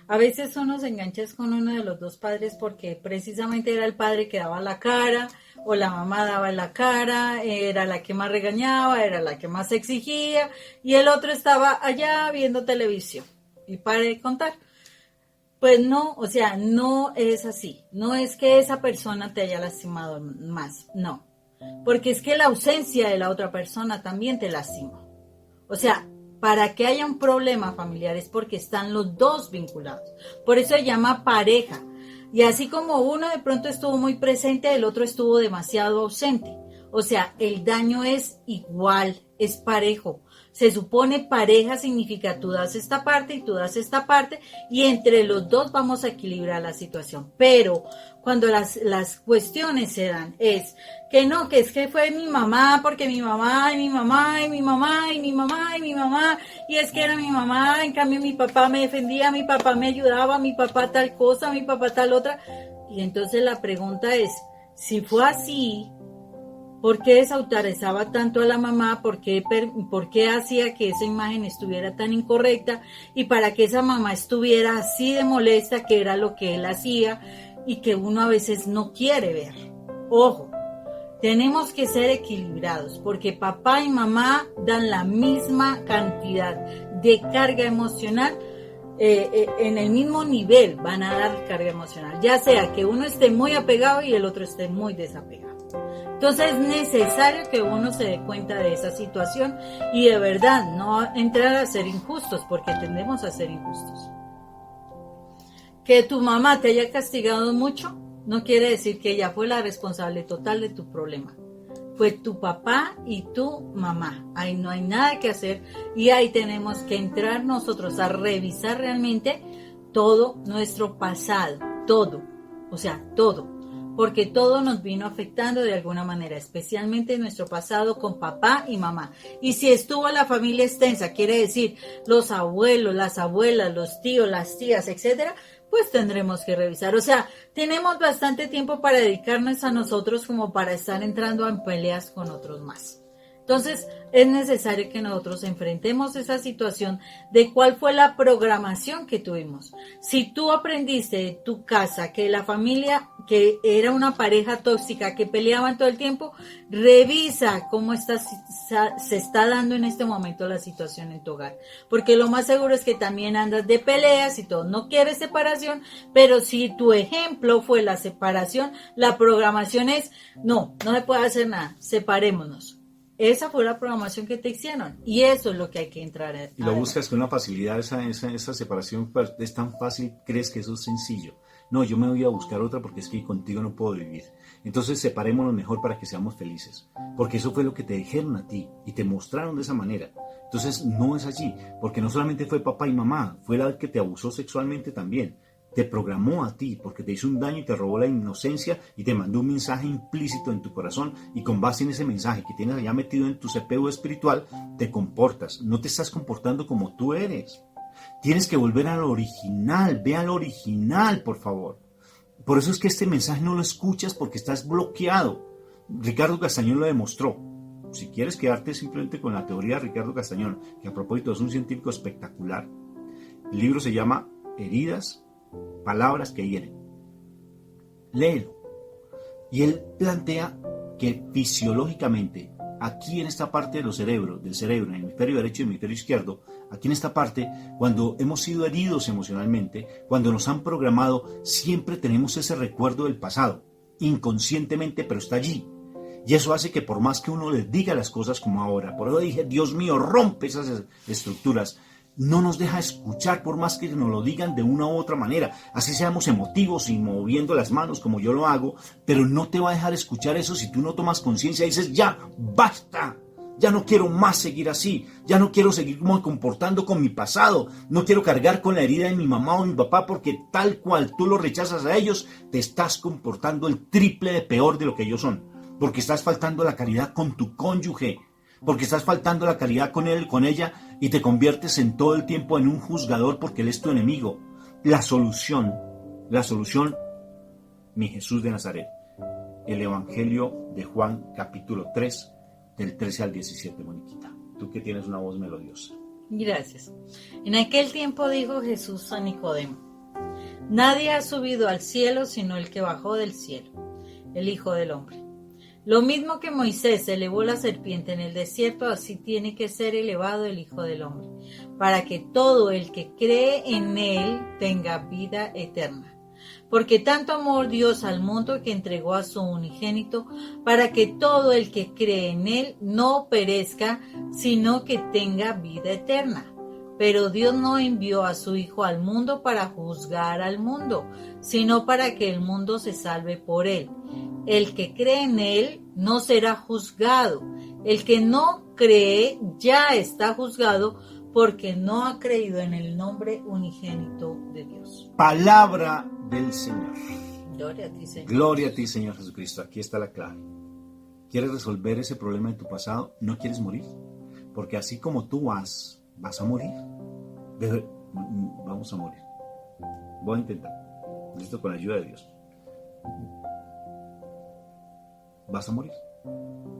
a veces uno se engancha con uno de los dos padres porque precisamente era el padre que daba la cara, o la mamá daba la cara, era la que más regañaba, era la que más exigía, y el otro estaba allá viendo televisión. Y pare de contar. Pues no, o sea, no es así. No es que esa persona te haya lastimado más, no. Porque es que la ausencia de la otra persona también te lastima. O sea, para que haya un problema familiar es porque están los dos vinculados. Por eso se llama pareja. Y así como uno de pronto estuvo muy presente, el otro estuvo demasiado ausente. O sea, el daño es igual, es parejo. Se supone pareja significa tú das esta parte y tú das esta parte y entre los dos vamos a equilibrar la situación. Pero cuando las cuestiones se dan es que no, que es que fue mi mamá porque mi mamá y mi mamá y mi mamá y mi mamá y mi mamá y es que era mi mamá, en cambio mi papá me defendía, mi papá me ayudaba, mi papá tal cosa, mi papá tal otra. Y entonces la pregunta es, si fue así, ¿por qué desautorizaba tanto a la mamá? ¿Por qué hacía que esa imagen estuviera tan incorrecta? Y para que esa mamá estuviera así de molesta, que era lo que él hacía y que uno a veces no quiere ver. Ojo, tenemos que ser equilibrados porque papá y mamá dan la misma cantidad de carga emocional. En el mismo nivel van a dar carga emocional, ya sea que uno esté muy apegado y el otro esté muy desapegado. Entonces es necesario que uno se dé cuenta de esa situación y de verdad no entrar a ser injustos, porque tendemos a ser injustos. Que tu mamá te haya castigado mucho no quiere decir que ella fue la responsable total de tu problema. fue tu papá y tu mamá. Ahí no hay nada que hacer y ahí tenemos que entrar nosotros a revisar realmente todo nuestro pasado, todo, o sea, todo, porque todo nos vino afectando de alguna manera, especialmente nuestro pasado con papá y mamá. Y si estuvo la familia extensa, quiere decir los abuelos, las abuelas, los tíos, las tías, etcétera, pues tendremos que revisar. O sea, tenemos bastante tiempo para dedicarnos a nosotros como para estar entrando en peleas con otros más. Entonces, es necesario que nosotros enfrentemos esa situación de cuál fue la programación que tuvimos. Si tú aprendiste de tu casa que la familia, que era una pareja tóxica, que peleaban todo el tiempo, revisa cómo se está dando en este momento la situación en tu hogar. Porque lo más seguro es que también andas de peleas y todo. No quieres separación, pero si tu ejemplo fue la separación, la programación es, no se puede hacer nada, separémonos. Esa fue la programación que te hicieron y eso es lo que hay que entrar a. Y lo buscas con una facilidad, esa separación es tan fácil, crees que eso es sencillo. No, yo me voy a buscar otra porque es que contigo no puedo vivir. Entonces separémonos mejor para que seamos felices, porque eso fue lo que te dijeron a ti y te mostraron de esa manera. Entonces no es allí, porque no solamente fue papá y mamá, fue la que te abusó sexualmente también. Te programó a ti porque te hizo un daño y te robó la inocencia y te mandó un mensaje implícito en tu corazón y con base en ese mensaje que tienes allá metido en tu CPU espiritual, te comportas. No te estás comportando como tú eres. Tienes que volver al original, ve al original, por favor. Por eso es que este mensaje no lo escuchas porque estás bloqueado. Ricardo Castañón lo demostró. Si quieres quedarte simplemente con la teoría de Ricardo Castañón, que a propósito es un científico espectacular, el libro se llama Heridas, Palabras que hieren. Léelo. Y él plantea que fisiológicamente, aquí en esta parte del cerebro, en el hemisferio derecho y el hemisferio izquierdo, aquí en esta parte, cuando hemos sido heridos emocionalmente, cuando nos han programado, siempre tenemos ese recuerdo del pasado, inconscientemente, pero está allí. Y eso hace que por más que uno les diga las cosas como ahora, por eso dije, Dios mío, rompe esas estructuras, no nos deja escuchar por más que nos lo digan de una u otra manera, así seamos emotivos y moviendo las manos como yo lo hago, pero no te va a dejar escuchar eso si tú no tomas conciencia y dices, ya, basta, ya no quiero más seguir así, ya no quiero seguir como comportando con mi pasado, no quiero cargar con la herida de mi mamá o mi papá porque tal cual tú lo rechazas a ellos, te estás comportando el triple de peor de lo que ellos son, porque estás faltando la caridad con tu cónyuge, porque estás faltando la caridad con él, con ella, y te conviertes en todo el tiempo en un juzgador porque él es tu enemigo. La solución, mi Jesús de Nazaret. El Evangelio de Juan, capítulo 3, del 13 al 17, Moniquita. Tú que tienes una voz melodiosa. Gracias. En aquel tiempo dijo Jesús a Nicodemo: nadie ha subido al cielo sino el que bajó del cielo, el Hijo del Hombre. Lo mismo que Moisés elevó la serpiente en el desierto, así tiene que ser elevado el Hijo del Hombre, para que todo el que cree en él tenga vida eterna. Porque tanto amó Dios al mundo que entregó a su unigénito, para que todo el que cree en él no perezca, sino que tenga vida eterna. Pero Dios no envió a su Hijo al mundo para juzgar al mundo, sino para que el mundo se salve por él. El que cree en él no será juzgado. El que no cree ya está juzgado porque no ha creído en el nombre unigénito de Dios. Palabra del Señor. Gloria a ti, Señor. Gloria a ti, Señor Jesucristo. Aquí está la clave. ¿Quieres resolver ese problema de tu pasado? ¿No quieres morir? Porque así como tú vas a morir. Vamos a morir. Voy a intentar. Listo, con la ayuda de Dios. Vas a morir.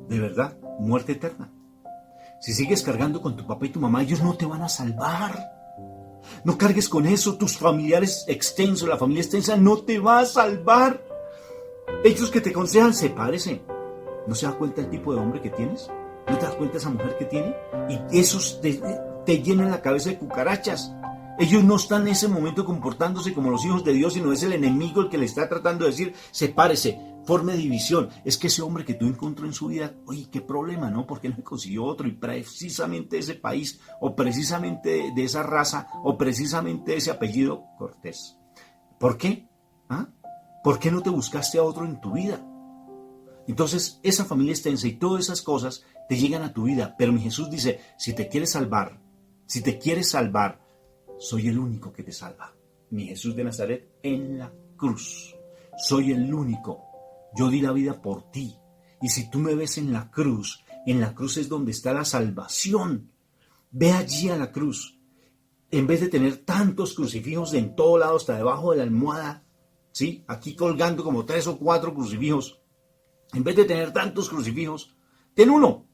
De verdad, muerte eterna. Si sigues cargando con tu papá y tu mamá, ellos no te van a salvar. No cargues con eso. Tus familiares extensos, la familia extensa no te va a salvar. Ellos que te aconsejan, sepárese. ¿No se da cuenta el tipo de hombre que tienes? ¿No te das cuenta esa mujer que tiene? Y esos te llenan la cabeza de cucarachas. Ellos no están en ese momento comportándose como los hijos de Dios, sino es el enemigo el que le está tratando de decir, sepárese, forme división. Es que ese hombre que tú encontró en su vida, oye, qué problema, ¿no? ¿Por qué no consiguió otro? Y precisamente de ese país, o precisamente de esa raza, o precisamente de ese apellido, Cortés. ¿Por qué? ¿Ah? ¿Por qué no te buscaste a otro en tu vida? Entonces esa familia extensa y todas esas cosas te llegan a tu vida. Pero mi Jesús dice, si te quieres salvar, soy el único que te salva. Mi Jesús de Nazaret en la cruz. Soy el único. Yo di la vida por ti. Y si tú me ves en la cruz es donde está la salvación. Ve allí a la cruz. En vez de tener tantos crucifijos de en todo lado, hasta debajo de la almohada, ¿sí? Aquí colgando como 3 o 4 crucifijos. En vez de tener tantos crucifijos, ten uno.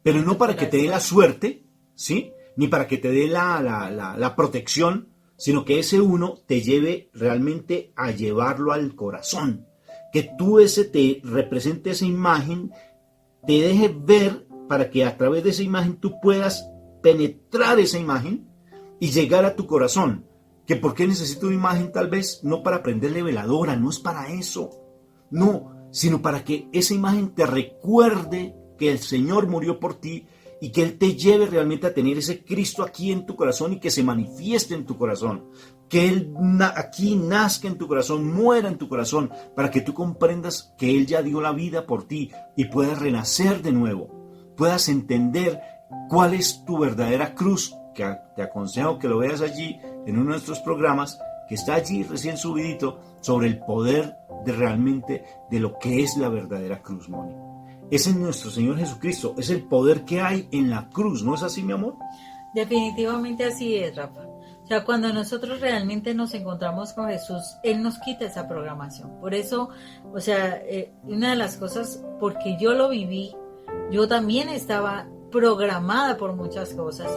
Pero no para que te dé la suerte, ¿sí? Ni para que te dé la protección, sino que ese uno te lleve realmente a llevarlo al corazón. Que tú te represente esa imagen, te deje ver para que a través de esa imagen tú puedas penetrar esa imagen y llegar a tu corazón. Que por qué necesito una imagen, tal vez no para prenderle veladora, no es para eso, no, sino para que esa imagen te recuerde que el Señor murió por ti y que Él te lleve realmente a tener ese Cristo aquí en tu corazón y que se manifieste en tu corazón. Que Él aquí nazca en tu corazón, muera en tu corazón, para que tú comprendas que Él ya dio la vida por ti y puedas renacer de nuevo. Puedas entender cuál es tu verdadera cruz, que te aconsejo que lo veas allí en uno de nuestros programas, que está allí recién subidito, sobre el poder de realmente de lo que es la verdadera cruz, Moni. Ese es nuestro Señor Jesucristo, es el poder que hay en la cruz, ¿no es así, mi amor? Definitivamente así es, Rafa. O sea, cuando nosotros realmente nos encontramos con Jesús, Él nos quita esa programación. Por eso, o sea, una de las cosas, porque yo lo viví, yo también estaba programada por muchas cosas.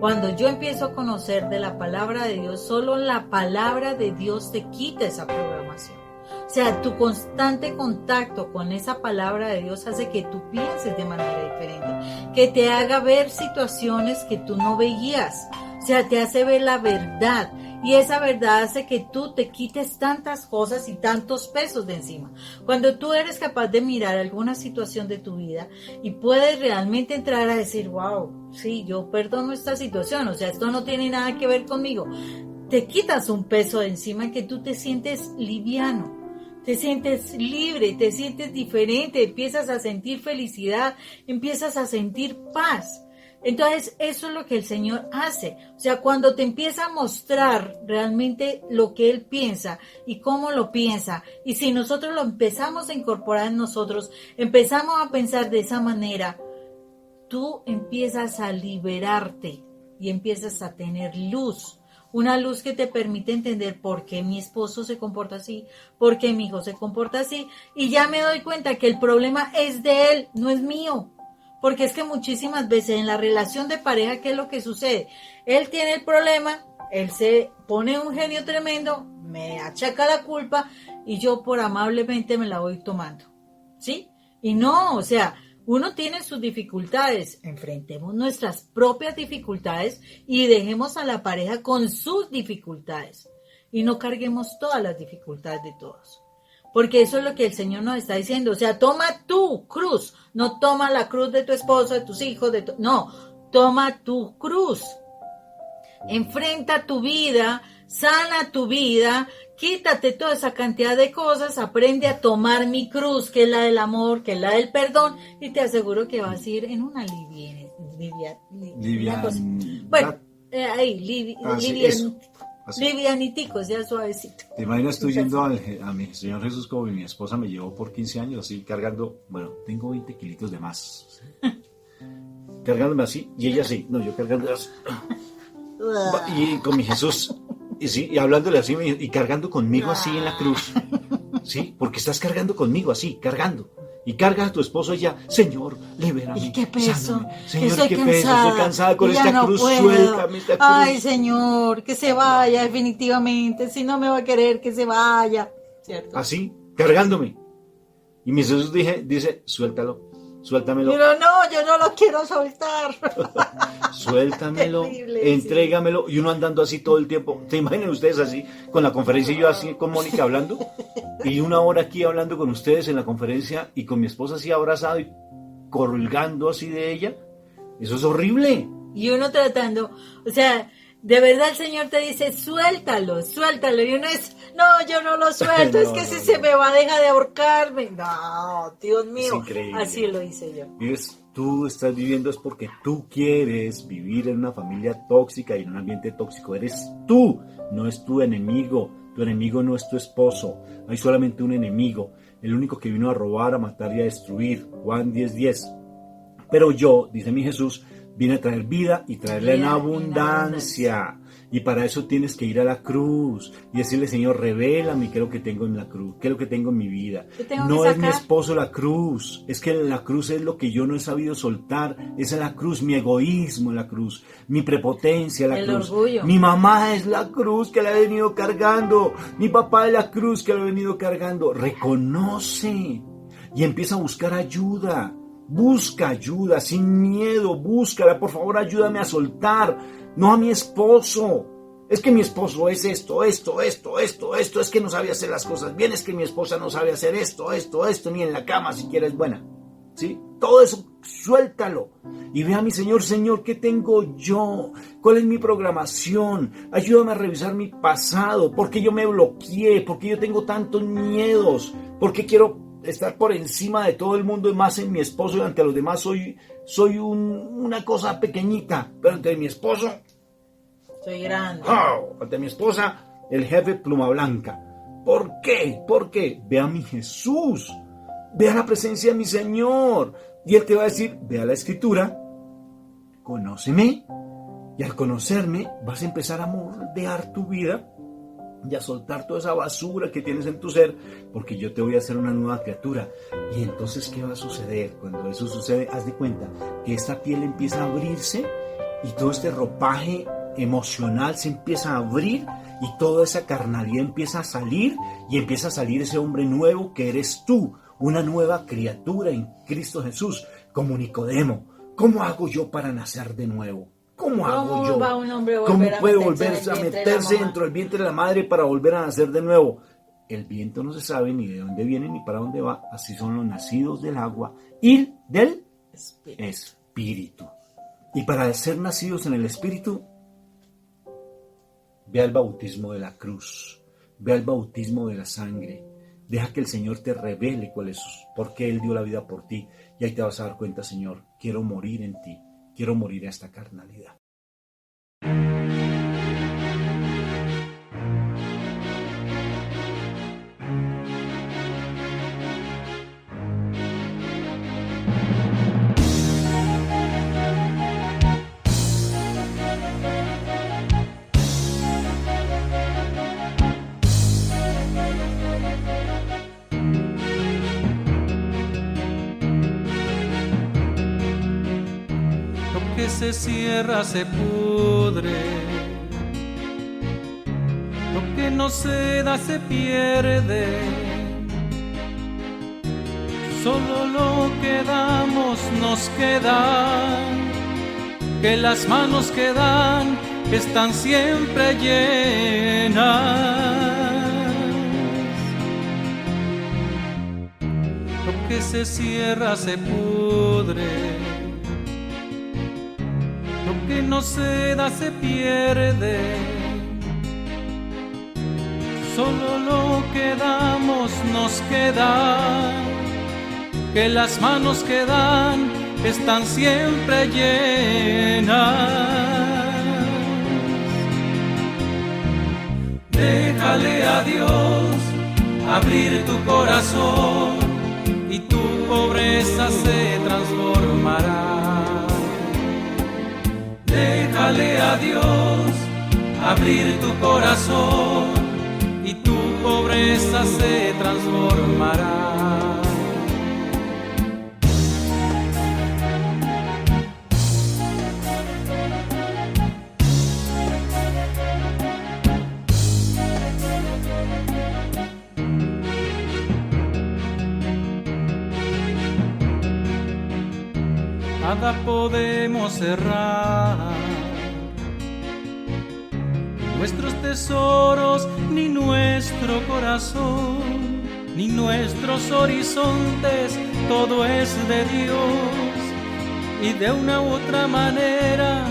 Cuando yo empiezo a conocer de la palabra de Dios, solo la palabra de Dios te quita esa programación. O sea, tu constante contacto con esa palabra de Dios hace que tú pienses de manera diferente, que te haga ver situaciones que tú no veías. O sea, te hace ver la verdad, y esa verdad hace que tú te quites tantas cosas y tantos pesos de encima. Cuando tú eres capaz de mirar alguna situación de tu vida y puedes realmente entrar a decir, wow, sí, yo perdono esta situación, o sea, esto no tiene nada que ver conmigo. Te quitas un peso de encima que tú te sientes liviano. Te sientes libre, te sientes diferente, empiezas a sentir felicidad, empiezas a sentir paz. Entonces, eso es lo que el Señor hace. O sea, cuando te empieza a mostrar realmente lo que Él piensa y cómo lo piensa, y si nosotros lo empezamos a incorporar en nosotros, empezamos a pensar de esa manera, tú empiezas a liberarte y empiezas a tener luz. Una luz que te permite entender por qué mi esposo se comporta así, por qué mi hijo se comporta así. Y ya me doy cuenta que el problema es de él, no es mío. Porque es que muchísimas veces en la relación de pareja, ¿qué es lo que sucede? Él tiene el problema, él se pone un genio tremendo, me achaca la culpa y yo por amablemente me la voy tomando. ¿Sí? Y no, o sea, uno tiene sus dificultades, enfrentemos nuestras propias dificultades y dejemos a la pareja con sus dificultades y no carguemos todas las dificultades de todos, porque eso es lo que el Señor nos está diciendo. O sea, toma tu cruz, no toma la cruz de tu esposo, de tus hijos, no, toma tu cruz, enfrenta tu vida, sana tu vida, quítate toda esa cantidad de cosas, aprende a tomar mi cruz, que es la del amor, que es la del perdón, y te aseguro que vas a ir en una livianitico, ya suavecito. ¿Te imaginas tú yendo a mi Señor Jesús como mi esposa me llevó por 15 años, así cargando, bueno, tengo 20 kilitos de más, ¿sí? Cargándome así, y ella así, no, yo cargando así, y con mi Jesús, y sí, y hablándole así, y cargando conmigo así en la cruz, ¿sí? Porque estás cargando conmigo así, cargando. Y cargas a tu esposo allá, Señor, libérame. ¿Y qué peso? Sáname. Señor, estoy qué cansada, peso, estoy cansada con esta no cruz, puedo. suéltame esta cruz. Ay, Señor, que se vaya definitivamente, si no me va a querer, que se vaya. ¿Cierto? Así, cargándome. Y mi Jesús dice, suéltalo, suéltamelo. Pero no, yo no lo quiero soltar. Suéltamelo, Terrible, entrégamelo. Y uno andando así todo el tiempo. ¿Se imaginan ustedes así, con la conferencia y yo así con Mónica hablando? Y una hora aquí hablando con ustedes en la conferencia y con mi esposa así abrazado y colgando así de ella. Eso es horrible. Y uno tratando, o sea, De verdad el Señor te dice, suéltalo, suéltalo. Y uno es, no, yo no lo suelto, es que si se me va, deja de ahorcarme. No, Dios mío, así lo hice yo. Tú estás viviendo es porque tú quieres vivir en una familia tóxica y en un ambiente tóxico. Eres tú, no es tu enemigo. Tu enemigo no es tu esposo. Hay solamente un enemigo, el único que vino a robar, a matar y a destruir. Juan 10:10. Pero yo, dice mi Jesús, vine a traer vida y traerla en abundancia. Y para eso tienes que ir a la cruz y decirle, Señor, revélame qué es lo que tengo en la cruz, qué es lo que tengo en mi vida. No es mi esposo la cruz, es que la cruz es lo que yo no he sabido soltar. Esa es la cruz, mi egoísmo es la cruz, mi prepotencia es la cruz. Orgullo. Mi mamá es la cruz que la he venido cargando, mi papá es la cruz que la he venido cargando. Reconoce y empieza a buscar ayuda. Busca ayuda, sin miedo, búscala, por favor, ayúdame a soltar, no a mi esposo. Es que mi esposo es esto, es que no sabe hacer las cosas bien, es que mi esposa no sabe hacer esto, ni en la cama siquiera es buena. ¿Sí? Todo eso, suéltalo. Y ve a mi Señor, ¿qué tengo yo? ¿Cuál es mi programación? Ayúdame a revisar mi pasado, ¿por qué yo me bloqueé? ¿Por qué yo tengo tantos miedos? ¿Por qué quiero estar por encima de todo el mundo y más en mi esposo y ante los demás soy una cosa pequeñita, pero ante mi esposo soy grande. Ante mi esposa el jefe pluma blanca. ¿Por qué? Ve a mi Jesús, ve a la presencia de mi Señor y Él te va a decir, ve a la Escritura, conóceme, y al conocerme vas a empezar a moldear tu vida y a soltar toda esa basura que tienes en tu ser, porque yo te voy a hacer una nueva criatura. Y entonces, ¿qué va a suceder? Cuando eso sucede, haz de cuenta que esta piel empieza a abrirse y todo este ropaje emocional se empieza a abrir y toda esa carnalidad empieza a salir y empieza a salir ese hombre nuevo que eres tú, una nueva criatura en Cristo Jesús, como Nicodemo. ¿Cómo hago yo para nacer de nuevo? ¿Cómo hago yo? ¿Cómo puede volverse a meterse dentro del vientre de la madre para volver a nacer de nuevo? El viento no se sabe ni de dónde viene ni para dónde va. Así son los nacidos del agua y del Espíritu. Y para ser nacidos en el Espíritu, ve al bautismo de la cruz, ve al bautismo de la sangre. Deja que el Señor te revele cuál es, por qué Él dio la vida por ti. Y ahí te vas a dar cuenta, Señor, quiero morir en ti. Quiero morir a esta carnalidad. Se cierra, se pudre, lo que no se da se pierde, solo lo que damos nos queda, que las manos que dan están siempre llenas. Lo que se cierra, se pudre, que no se da se pierde, solo lo que damos nos queda, que las manos que dan están siempre llenas. Déjale a Dios abrir tu corazón y tu pobreza se transformará. Déjale a Dios abrir tu corazón y tu pobreza se transformará. Nada podemos cerrar, nuestros tesoros, ni nuestro corazón, ni nuestros horizontes, todo es de Dios. Y de una u otra manera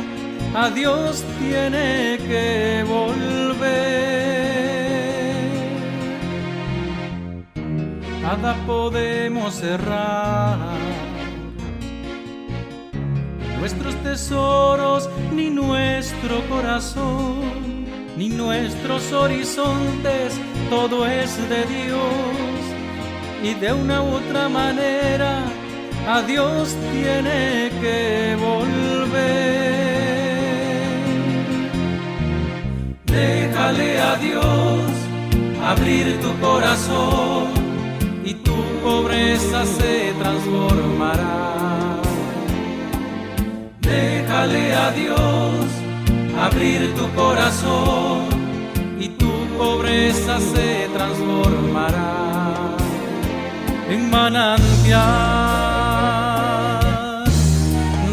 a Dios tiene que volver. Nada podemos cerrar, nuestros tesoros, ni nuestro corazón, ni nuestros horizontes, todo es de Dios. Y de una u otra manera a Dios tiene que volver. Déjale a Dios abrir tu corazón y tu pobreza se transformará. Déjale a Dios abrir tu corazón y tu pobreza se transformará en manantial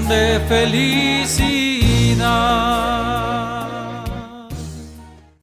de felicidad.